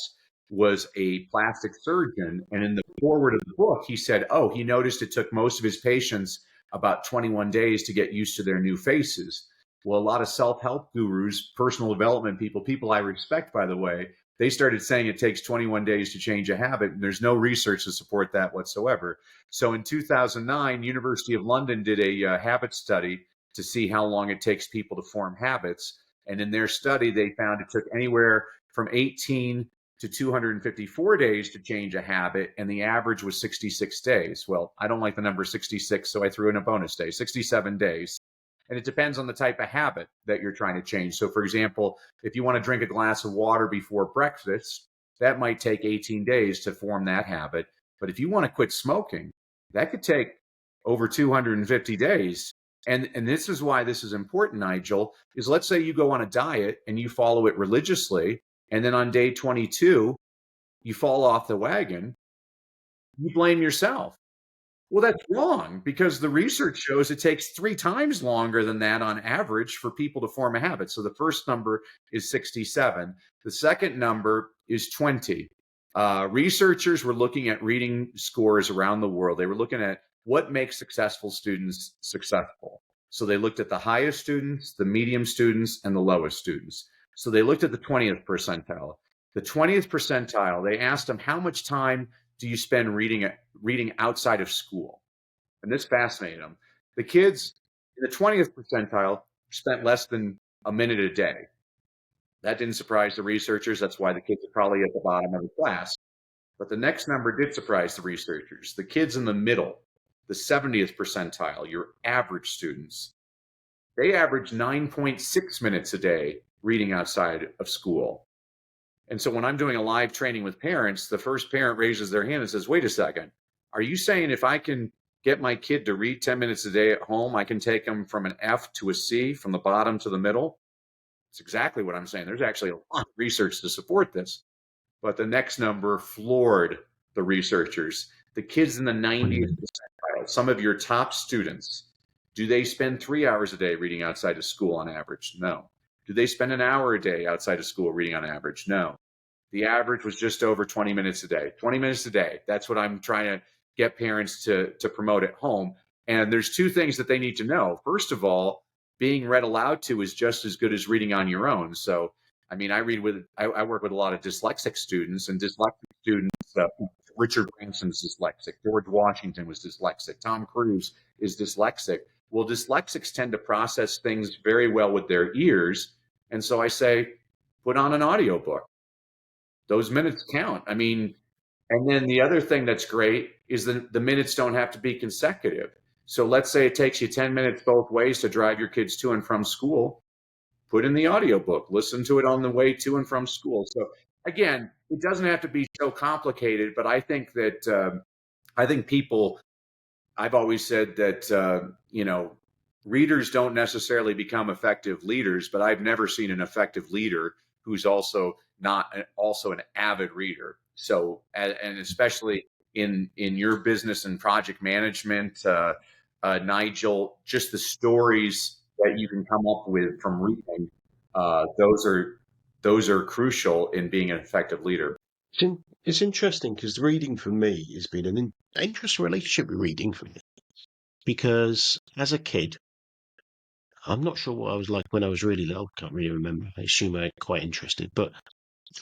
was a plastic surgeon, and in the foreword of the book, he said, "Oh, he noticed it took most of his patients about 21 days to get used to their new faces." Well, a lot of self-help gurus, personal development people I respect, by the way, they started saying it takes 21 days to change a habit, and there's no research to support that whatsoever. So in 2009, University of London did a habit study to see how long it takes people to form habits. And in their study, they found it took anywhere from 18 to 254 days to change a habit, and the average was 66 days. Well, I don't like the number 66, so I threw in a bonus day, 67 days. And it depends on the type of habit that you're trying to change. So, for example, if you want to drink a glass of water before breakfast, that might take 18 days to form that habit. But if you want to quit smoking, that could take over 250 days. And this is why this is important, Nigel, is let's say you go on a diet and you follow it religiously, and then on day 22, you fall off the wagon, you blame yourself. Well, that's wrong because the research shows it takes 3 times longer than that on average for people to form a habit. So the first number is 67. The second number is 20. Researchers were looking at reading scores around the world. They were looking at what makes successful students successful. So they looked at the highest students, the medium students, and the lowest students. So they looked at the 20th percentile. The 20th percentile, they asked them, how much time do you spend reading outside of school? And this fascinated them. The kids in the 20th percentile spent less than a minute a day. That didn't surprise the researchers. That's why the kids are probably at the bottom of the class. But the next number did surprise the researchers. The kids in the middle, the 70th percentile, your average students, they average 9.6 minutes a day reading outside of school. And so when I'm doing a live training with parents, the first parent raises their hand and says, wait a second, are you saying if I can get my kid to read 10 minutes a day at home, I can take them from an F to a C, from the bottom to the middle? It's exactly what I'm saying. There's actually a lot of research to support this. But the next number floored the researchers. The kids in the 90th percentile, some of your top students, do they spend 3 hours a day reading outside of school on average? No. Do they spend an hour a day outside of school reading on average? No. The average was just over 20 minutes a day. 20 minutes a day. That's what I'm trying to get parents to promote at home. And there's 2 things that they need to know. First of all, being read aloud to is just as good as reading on your own. So, I mean, I work with a lot of dyslexic students, and dyslexic students, Richard Branson's dyslexic, George Washington was dyslexic, Tom Cruise is dyslexic. Well, dyslexics tend to process things very well with their ears. And so I say, put on an audiobook. Those minutes count. I mean, and then the other thing that's great is the minutes don't have to be consecutive. So let's say it takes you 10 minutes both ways to drive your kids to and from school. Put in the audiobook, listen to it on the way to and from school. So again, it doesn't have to be so complicated, but I think that I think people, I've always said that, readers don't necessarily become effective leaders, but I've never seen an effective leader who's also not also an avid reader. So, and especially in your business and project management, Nigel, just the stories that you can come up with from reading, those are crucial in being an effective leader. It's interesting because reading for me has been an interesting relationship with reading for me. Because as a kid, I'm not sure what I was like when I was really little. Can't really remember. I assume I was quite interested, but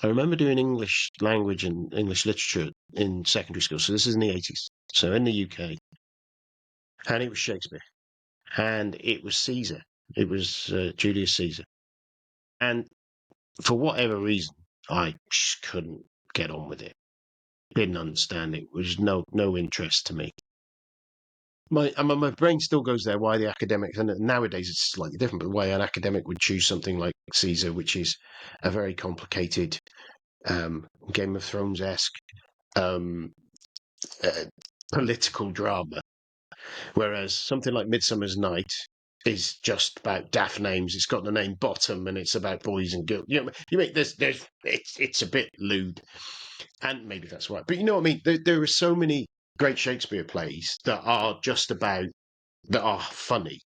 I remember doing English language and English literature in secondary school. So this is in the 80s. So in the UK, and it was Shakespeare, and it was Caesar. It was Julius Caesar, and for whatever reason, I just couldn't get on with it. Didn't understand it. It was no interest to me. My brain still goes there. Why the academics, and nowadays it's slightly different, but why an academic would choose something like Caesar, which is a very complicated Game of Thrones-esque um, uh, political drama, whereas something like Midsummer's Night is just about daft names. It's got the name Bottom, and it's about boys and girls. You mean it's a bit lewd, and maybe that's right. But you know what I mean. There are so many great Shakespeare plays that are that are funny.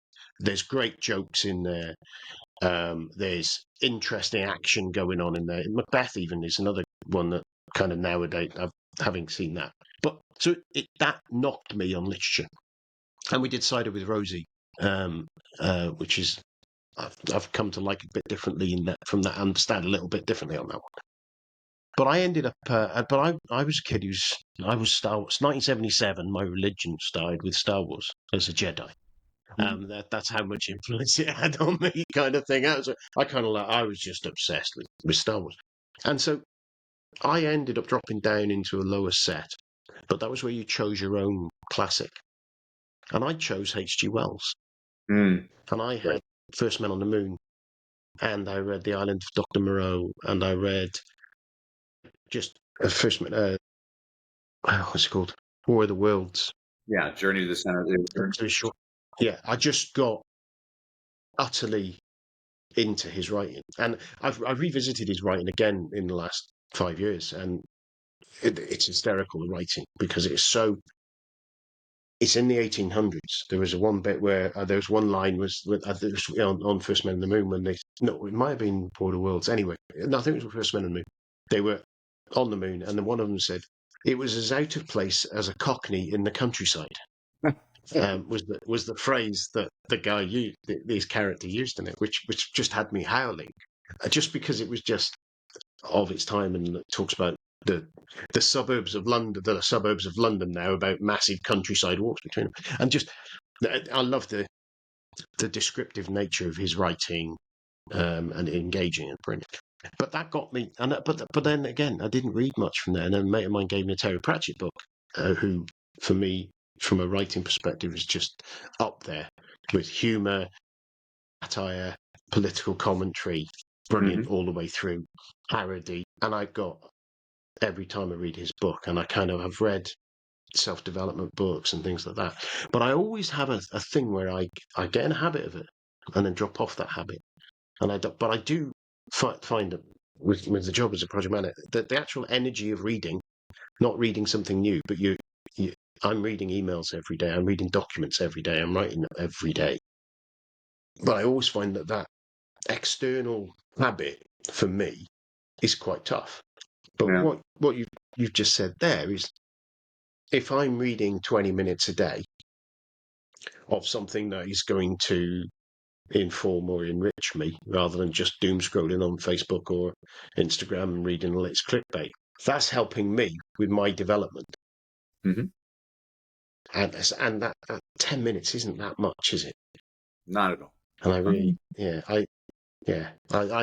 There's great jokes in there. There's interesting action going on in there. Macbeth even is another one that kind of nowadays having seen that. But so that knocked me on literature, and we did Cider with Rosie, which is I've come to like a bit differently in that from that, understand a little bit differently on that one. But I ended up, I was a kid I was Star Wars. 1977, my religion started with Star Wars as a Jedi. That's how much influence it had on me, kind of thing. I was just obsessed with Star Wars, and so I ended up dropping down into a lower set. But that was where you chose your own classic, and I chose H.G. Wells, Mm. and I had First Men on the Moon, and I read The Island of Dr. Moreau, and I read just First Men. What's it called? War of the Worlds. Yeah, Journey to the Center of the Earth. Very short. Yeah, I just got utterly into his writing, and I've revisited his writing again in the last 5 years, and it's hysterical, the writing, because it's in the 1800s. There was one bit where there was one line was on First Men on the Moon when it might have been War of the Worlds. Anyway, no, I think it was First Men on the Moon. They were on the moon, and then one of them said it was as out of place as a cockney in the countryside. Was the phrase that the guy used, this character used in it, which just had me howling, just because it was just of its time, and it talks about the suburbs of London, now, about massive countryside walks between them, and just I love the descriptive nature of his writing, and engaging and brilliant. But that got me, but then again, I didn't read much from there. And then a mate of mine gave me a Terry Pratchett book, who, for me, from a writing perspective, is just up there with humour, satire, political commentary, brilliant all the way through, parody. And I got, every time I read his book, and I kind of have read self-development books and things like that, but I always have a thing where I get in a habit of it and then drop off that habit. And I do find that with the job as a project manager, that the actual energy of reading, not reading something new, but I'm reading emails every day, I'm reading documents every day, I'm writing every day. But I always find that external habit for me is quite tough. But what you've just said there is, if I'm reading 20 minutes a day of something that is going to inform or enrich me, rather than just doom scrolling on Facebook or Instagram and reading the latest clickbait, that's helping me with my development. Mm-hmm. And that 10 minutes isn't that much, is it? Not at all. And I really, I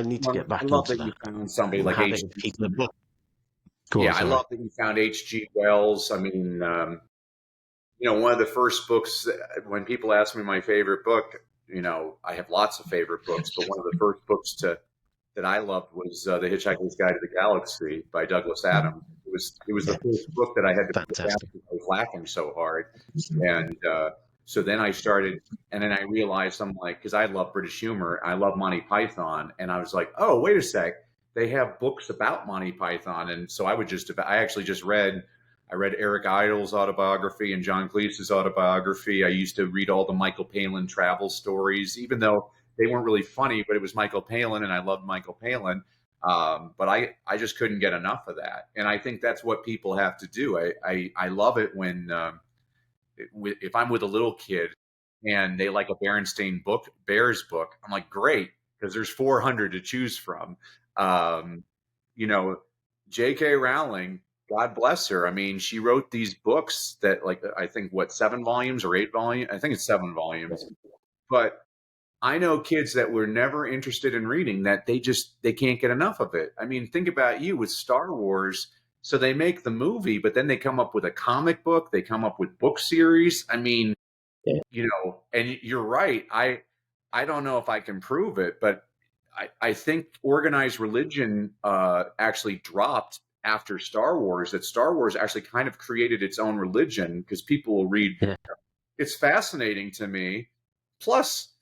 need to get back into that. You found somebody like H.G. I love that you found H.G. Wells. I mean, one of the first books, when people ask me my favorite book, I have lots of favorite books, but one of the first books that I loved was The Hitchhiker's Guide to the Galaxy by Douglas Adams. It was the first book that I had to put down because I was laughing so hard. And so then I started, and then I realized, I'm like, because I love British humor, I love Monty Python, and I was like, oh, wait a sec, they have books about Monty Python. And so I read Eric Idle's autobiography and John Cleese's autobiography. I used to read all the Michael Palin travel stories, even though they weren't really funny, but it was Michael Palin, and I loved Michael Palin. But I just couldn't get enough of that. And I think that's what people have to do. I love it when, if I'm with a little kid and they like a Bears book, I'm like, great, because there's 400 to choose from. J.K. Rowling, God bless her. I mean, she wrote these books that, like, I think 7 volumes or 8 volumes. I think it's 7 volumes. But I know kids that were never interested in reading that they can't get enough of it. I mean, think about you with Star Wars. So they make the movie, but then they come up with a comic book. They come up with book series. I mean, and you're right. I don't know if I can prove it, but I think organized religion actually dropped after Star Wars, that Star Wars actually kind of created its own religion because people will read. Yeah. It's fascinating to me. Plus,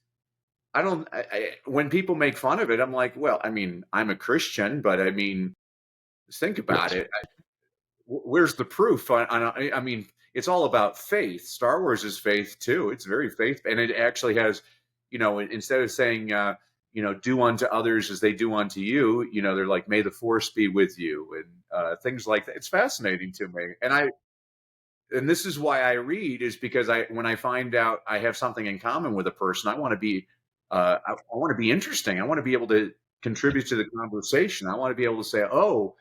when people make fun of it, I'm like, well, I mean, I'm a Christian, but I mean, think about it. Where's the proof? I mean, it's all about faith. Star Wars is faith too. It's very faith, and it actually has, instead of saying, do unto others as they do unto you, they're like, may the force be with you, and things like that. It's fascinating to me, and this is why I read, is because when I find out I have something in common with a person, I want to be, I want to be interesting. I want to be able to contribute to the conversation. I want to be able to say, oh,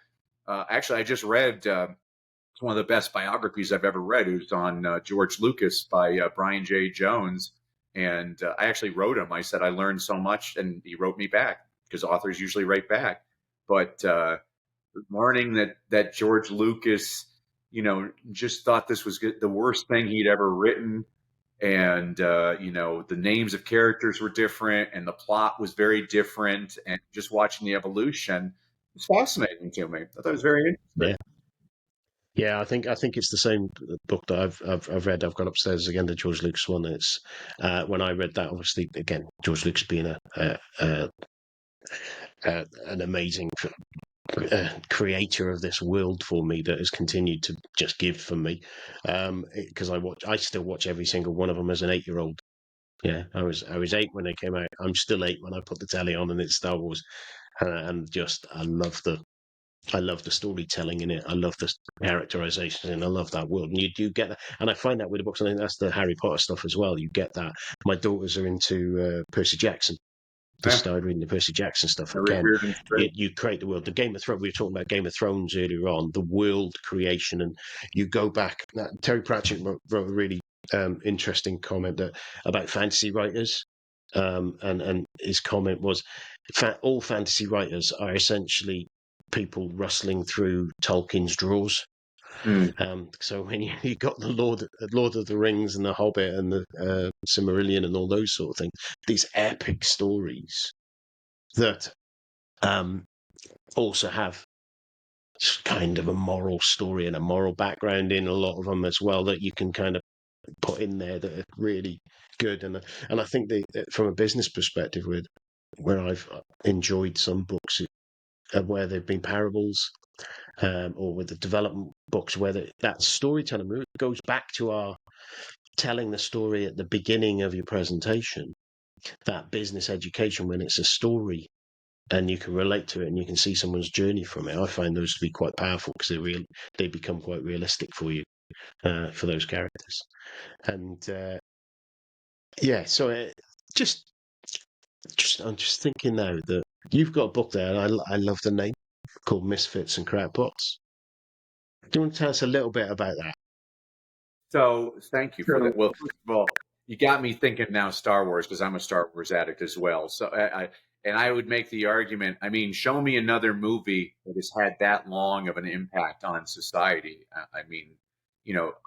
actually, I just read. It's one of the best biographies I've ever read. It was on George Lucas by Brian J. Jones. And I actually wrote him. I said, I learned so much. And he wrote me back, because authors usually write back. But learning that George Lucas, just thought this was the worst thing he'd ever written. And, the names of characters were different and the plot was very different. And just watching the evolution was fascinating to me. I thought it was very interesting. Yeah. Yeah, I think it's the same book that I've read. I've got upstairs again, the George Lucas one. It's when I read that, obviously, again, George Lucas being an amazing creator of this world for me, that has continued to just give for me. Because I still watch every single one of them as an 8-year-old. Yeah, I was 8 when they came out. I'm still 8 when I put the telly on and it's Star Wars, and just I love the storytelling in it. I love the characterization, and I love that world. And you do get that. And I find that with the books, and I think that's the Harry Potter stuff as well. You get that. My daughters are into Percy Jackson. They Yeah, started reading the Percy Jackson stuff Rick again. Riordan's great. You create the world. The Game of Thrones. We were talking about Game of Thrones earlier on. The world creation, and you go back. Terry Pratchett wrote a really interesting comment about fantasy writers. And his comment was, all fantasy writers are essentially people rustling through Tolkien's drawers. Mm. So when you got the Lord of the Rings and the Hobbit and the Silmarillion and all those sort of things, these epic stories that also have kind of a moral story and a moral background in a lot of them as well, that you can kind of put in there, that are really good. And I think from a business perspective, where I've enjoyed some books where they've been parables, or with the development books where that storytelling goes back to our telling the story at the beginning of your presentation, that business education, when it's a story and you can relate to it and you can see someone's journey from it. I find those to be quite powerful, because they become quite realistic for you, for those characters. And yeah, so just I'm just thinking now that you've got a book there, and I love the name, called Misfits and Crackpots. Do you want to tell us a little bit about that? So thank you for that. Well, first of all, you got me thinking now Star Wars, because I'm a Star Wars addict as well. So I would make the argument. I mean, show me another movie that has had that long of an impact on society. I mean,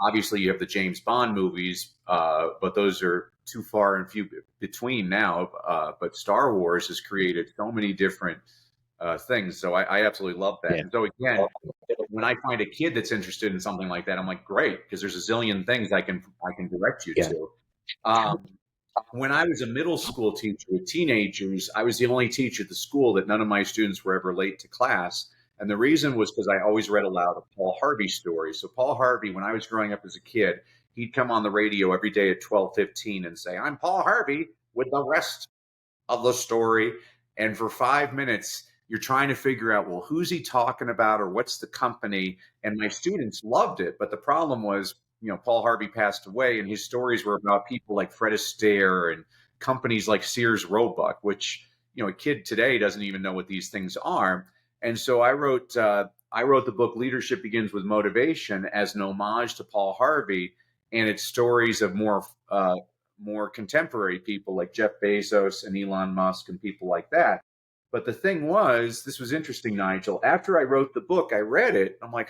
obviously you have the James Bond movies, but those are too far and few between now. But Star Wars has created so many different things. So I absolutely love that. Yeah, And so again, when I find a kid that's interested in something like that, I'm like, great, because there's a zillion things I can direct you yeah, to. Um, when I was a middle school teacher with teenagers, I was the only teacher at the school that none of my students were ever late to class. And the reason was because I always read aloud a Paul Harvey story. So Paul Harvey, when I was growing up as a kid, he'd come on the radio every day at 12:15 and say, I'm Paul Harvey with the rest of the story. And for 5 minutes, you're trying to figure out, well, who's he talking about, or what's the company? And my students loved it. But the problem was, Paul Harvey passed away, and his stories were about people like Fred Astaire and companies like Sears Roebuck, which, a kid today doesn't even know what these things are. And so I wrote the book Leadership Begins with Motivation as an homage to Paul Harvey, and it's stories of more contemporary people like Jeff Bezos and Elon Musk and people like that. But the thing was, this was interesting, Nigel. After I wrote the book, I read it. I'm like,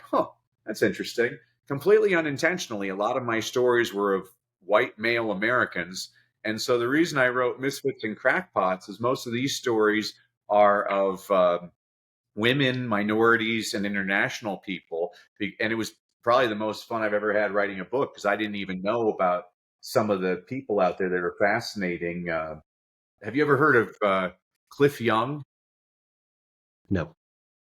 that's interesting. Completely unintentionally, a lot of my stories were of white male Americans. And so the reason I wrote Misfits and Crackpots is most of these stories are of women, minorities, and international people. And it was probably the most fun I've ever had writing a book, because I didn't even know about some of the people out there that are fascinating. Have you ever heard of Cliff Young? no,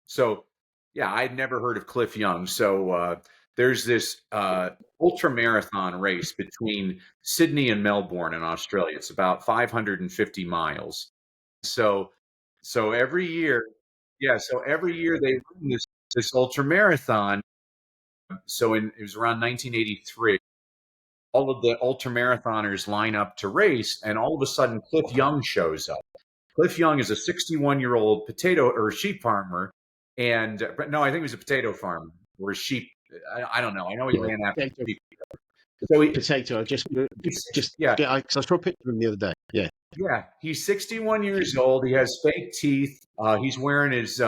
So, yeah, I'd never heard of Cliff Young. So there's this ultra marathon race between Sydney and Melbourne in Australia. It's about 550 miles. So, so every year, yeah, so every year they run this ultra marathon. So it was around 1983. All of the ultra marathoners line up to race, and all of a sudden, Cliff Young shows up. Cliff Young is a 61-year-old potato or sheep farmer, and but no, I think he was a potato farmer or sheep. I don't know. I know he Yeah, ran after potato, sheep. So potato. yeah, I saw a picture of him the other day. Yeah, yeah. He's 61 years old. He has fake teeth. He's wearing his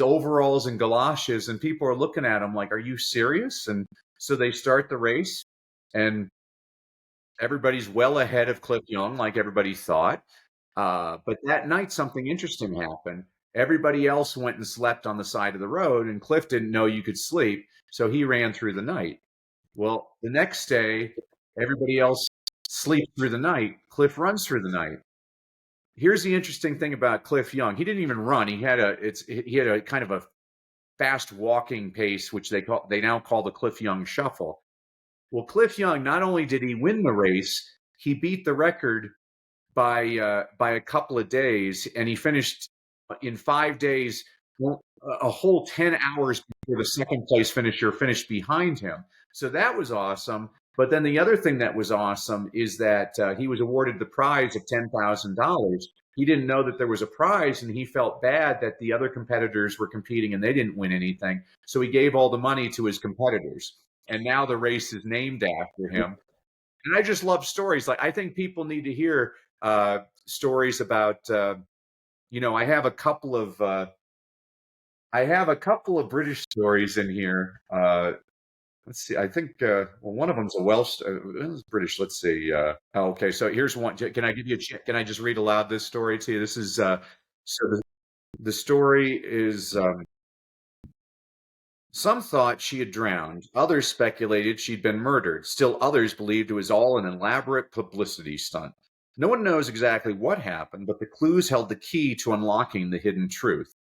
overalls and galoshes, and people are looking at him like, "Are you serious?" And so they start the race, and everybody's well ahead of Cliff Young, like everybody thought. But that night, something interesting happened. Everybody else went and slept on the side of the road, and Cliff didn't know you could sleep, so he ran through the night. Well, the next day, everybody else sleeps through the night. Cliff runs through the night. Here's the interesting thing about Cliff Young. He didn't even run. He had a kind of a fast walking pace, which they now call the Cliff Young Shuffle. Well, Cliff Young, not only did he win the race, he beat the record by a couple of days, and he finished in 5 days, a whole 10 hours before the second place finisher finished behind him. So that was awesome. But then the other thing that was awesome is that he was awarded the prize of $10,000. He didn't know that there was a prize, and he felt bad that the other competitors were competing and they didn't win anything. So he gave all the money to his competitors. And now the race is named after him. And I just love stories. Like, I think people need to hear stories about. I have a couple of British stories in here. Let's see. I think one of them's a Welsh, British. Let's see. Okay, so here's one. Can I give you a? Can I just read aloud this story to you? This is the story is. Some thought she had drowned, others speculated she'd been murdered, still others believed it was all an elaborate publicity stunt. No one knows exactly what happened, but the clues held the key to unlocking the hidden truth.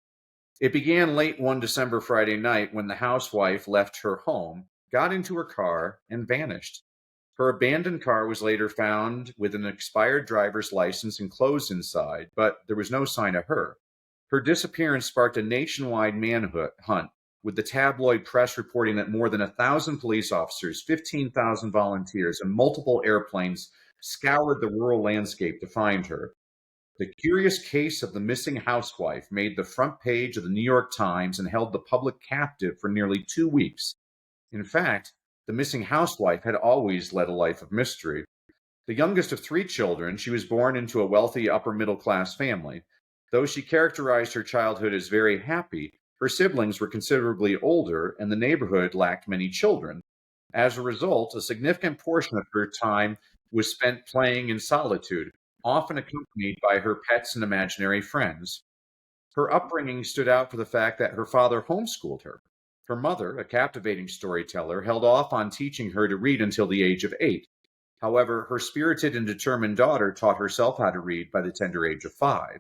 It began late one December Friday night when the housewife left her home, got into her car, and vanished. Her abandoned car was later found with an expired driver's license and clothes inside, but there was no sign of her. Her disappearance sparked a nationwide manhunt hunt, with the tabloid press reporting that more than 1,000 police officers, 15,000 volunteers, and multiple airplanes scoured the rural landscape to find her. The curious case of the missing housewife made the front page of the New York Times and held the public captive for nearly 2 weeks. In fact, the missing housewife had always led a life of mystery. The youngest of 3 children, she was born into a wealthy upper middle class family. Though she characterized her childhood as very happy, her siblings were considerably older and the neighborhood lacked many children. As a result, a significant portion of her time was spent playing in solitude, often accompanied by her pets and imaginary friends. Her upbringing stood out for the fact that her father homeschooled her. Her mother, a captivating storyteller, held off on teaching her to read until the age of 8. However, her spirited and determined daughter taught herself how to read by the tender age of 5.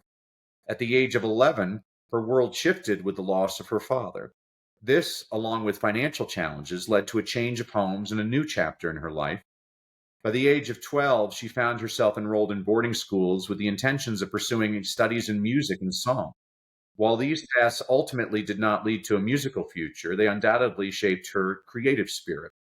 At the age of 11, her world shifted with the loss of her father. This, along with financial challenges, led to a change of homes and a new chapter in her life. By the age of 12, she found herself enrolled in boarding schools with the intentions of pursuing studies in music and song. While these paths ultimately did not lead to a musical future, they undoubtedly shaped her creative spirit.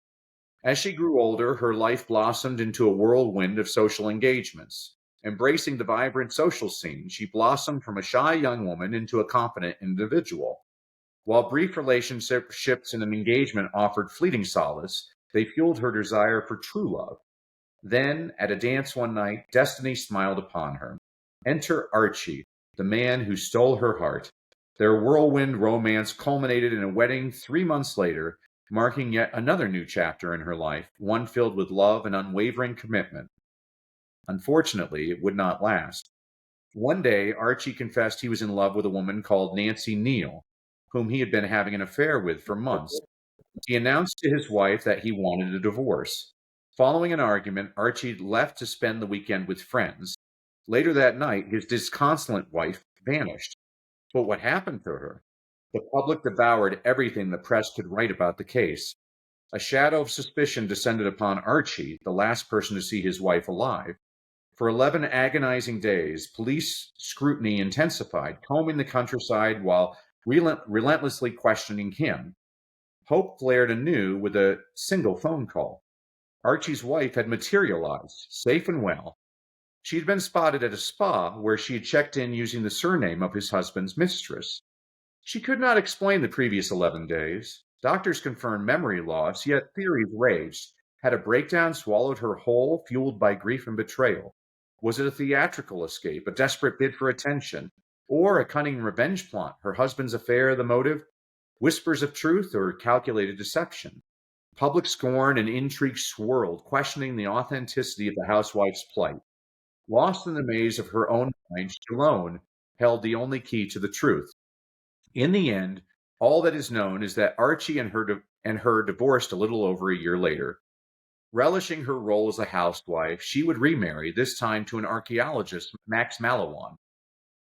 As she grew older, her life blossomed into a whirlwind of social engagements. Embracing the vibrant social scene, she blossomed from a shy young woman into a confident individual. While brief relationships and an engagement offered fleeting solace, they fueled her desire for true love. Then, at a dance one night, destiny smiled upon her. Enter Archie, the man who stole her heart. Their whirlwind romance culminated in a wedding 3 months later, marking yet another new chapter in her life, one filled with love and unwavering commitment. Unfortunately, it would not last. One day, Archie confessed he was in love with a woman called Nancy Neal, whom he had been having an affair with for months. He announced to his wife that he wanted a divorce. Following an argument, Archie left to spend the weekend with friends. Later that night, his disconsolate wife vanished. But what happened to her? The public devoured everything the press could write about the case. A shadow of suspicion descended upon Archie, the last person to see his wife alive. For 11 agonizing days, police scrutiny intensified, combing the countryside while relentlessly questioning him. Hope flared anew with a single phone call. Archie's wife had materialized, safe and well. She had been spotted at a spa where she had checked in using the surname of his husband's mistress. She could not explain the previous 11 days. Doctors confirmed memory loss, yet theories raged. Had a breakdown swallowed her whole, fueled by grief and betrayal? Was it a theatrical escape, a desperate bid for attention, or a cunning revenge plot? Her husband's affair the motive? Whispers of truth or calculated deception? Public scorn and intrigue swirled, questioning the authenticity of the housewife's plight. Lost in the maze of her own mind, she alone held the only key to the truth. In the end, all that is known is that Archie and her divorced a little over a year later. Relishing her role as a housewife, she would remarry, this time to an archaeologist, Max Malawan.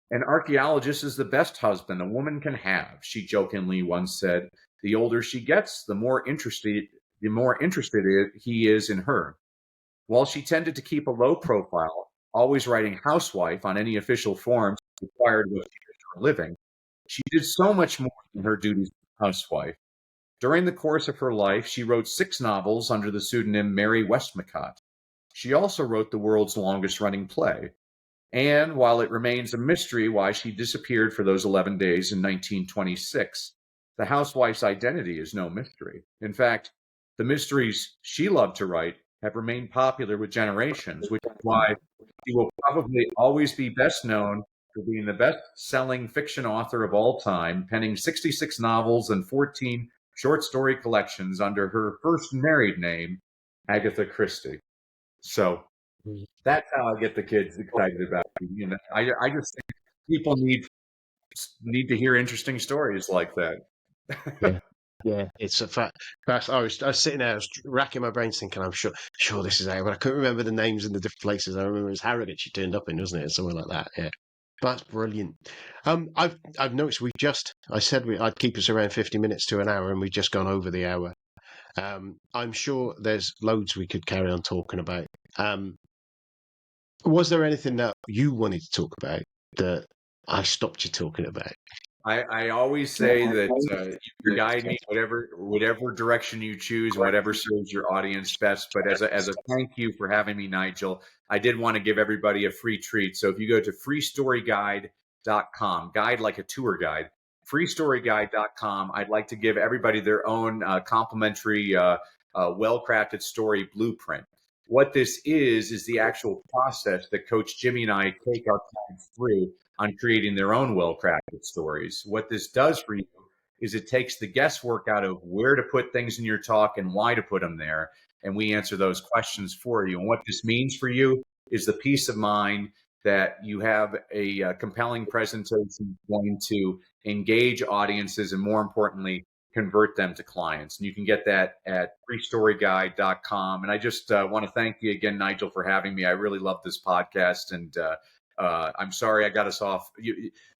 An archaeologist is the best husband a woman can have, she jokingly once said. The older she gets, the more interested he is in her. While she tended to keep a low profile, always writing housewife on any official forms required what she did for a living, she did so much more than her duties as a housewife. During the course of her life, she wrote 6 novels under the pseudonym Mary Westmacott. She also wrote the world's longest-running play. And while it remains a mystery why she disappeared for those 11 days in 1926, the housewife's identity is no mystery. In fact, the mysteries she loved to write have remained popular with generations, which is why she will probably always be best known for being the best-selling fiction author of all time, penning 66 novels and 14 short story collections under her first married name, Agatha Christie. So that's how I get the kids excited about it. You know, I just think people need to hear interesting stories like that. Yeah. Yeah, it's a fact. I was sitting there, I was racking my brains thinking, I'm sure this is out, but I couldn't remember the names in the different places. I remember it was Harrogate she turned up in, wasn't it? Somewhere like that. Yeah. That's brilliant. I've noticed I said I'd keep us around 50 minutes to an hour, and we've just gone over the hour. I'm sure there's loads we could carry on talking about. Was there anything that you wanted to talk about that I stopped you talking about? I always say that you guide me whatever direction you choose, whatever serves your audience best. But as a thank you for having me, Nigel, I did want to give everybody a free treat. So if you go to freestoryguide.com, guide like a tour guide, freestoryguide.com, I'd like to give everybody their own complimentary well-crafted story blueprint. What this is the actual process that Coach Jimmy and I take our clients through on creating their own well-crafted stories. What this does for you is it takes the guesswork out of where to put things in your talk and why to put them there, and we answer those questions for you. And what this means for you is the peace of mind that you have a compelling presentation going to engage audiences and, more importantly, convert them to clients. And you can get that at freestoryguide.com. And I just want to thank you again, Nigel, for having me. I really love this podcast, and I'm sorry I got us off.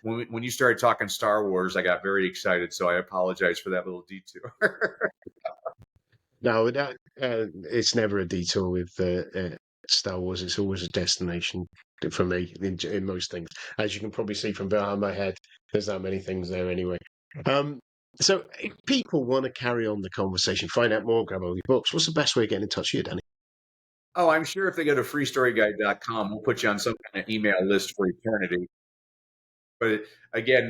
When you started talking Star Wars, I got very excited, so I apologize for that little detour. No, it's never a detour with Star Wars. It's always a destination for me in most things. As you can probably see from behind my head, there's that many things there anyway. So if people want to carry on the conversation, find out more, grab all your books, what's the best way of getting in touch with you, Danny? Oh, I'm sure if they go to freestoryguide.com, we'll put you on some kind of email list for eternity. But again,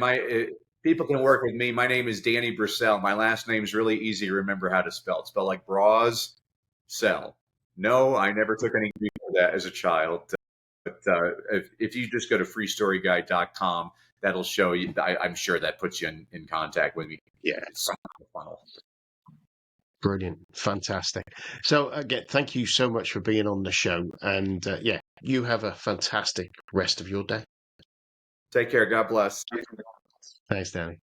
people can work with me. My name is Danny Brassell. My last name is really easy to remember how to spell. It's spelled like Bras Cell. No, I never took any grief for that as a child. But if you just go to freestoryguide.com, that'll show you. I'm sure that puts you in contact with me. Yeah. It's some funnel. Brilliant. Fantastic. So again, thank you so much for being on the show. And yeah, you have a fantastic rest of your day. Take care. God bless. Thanks, Danny.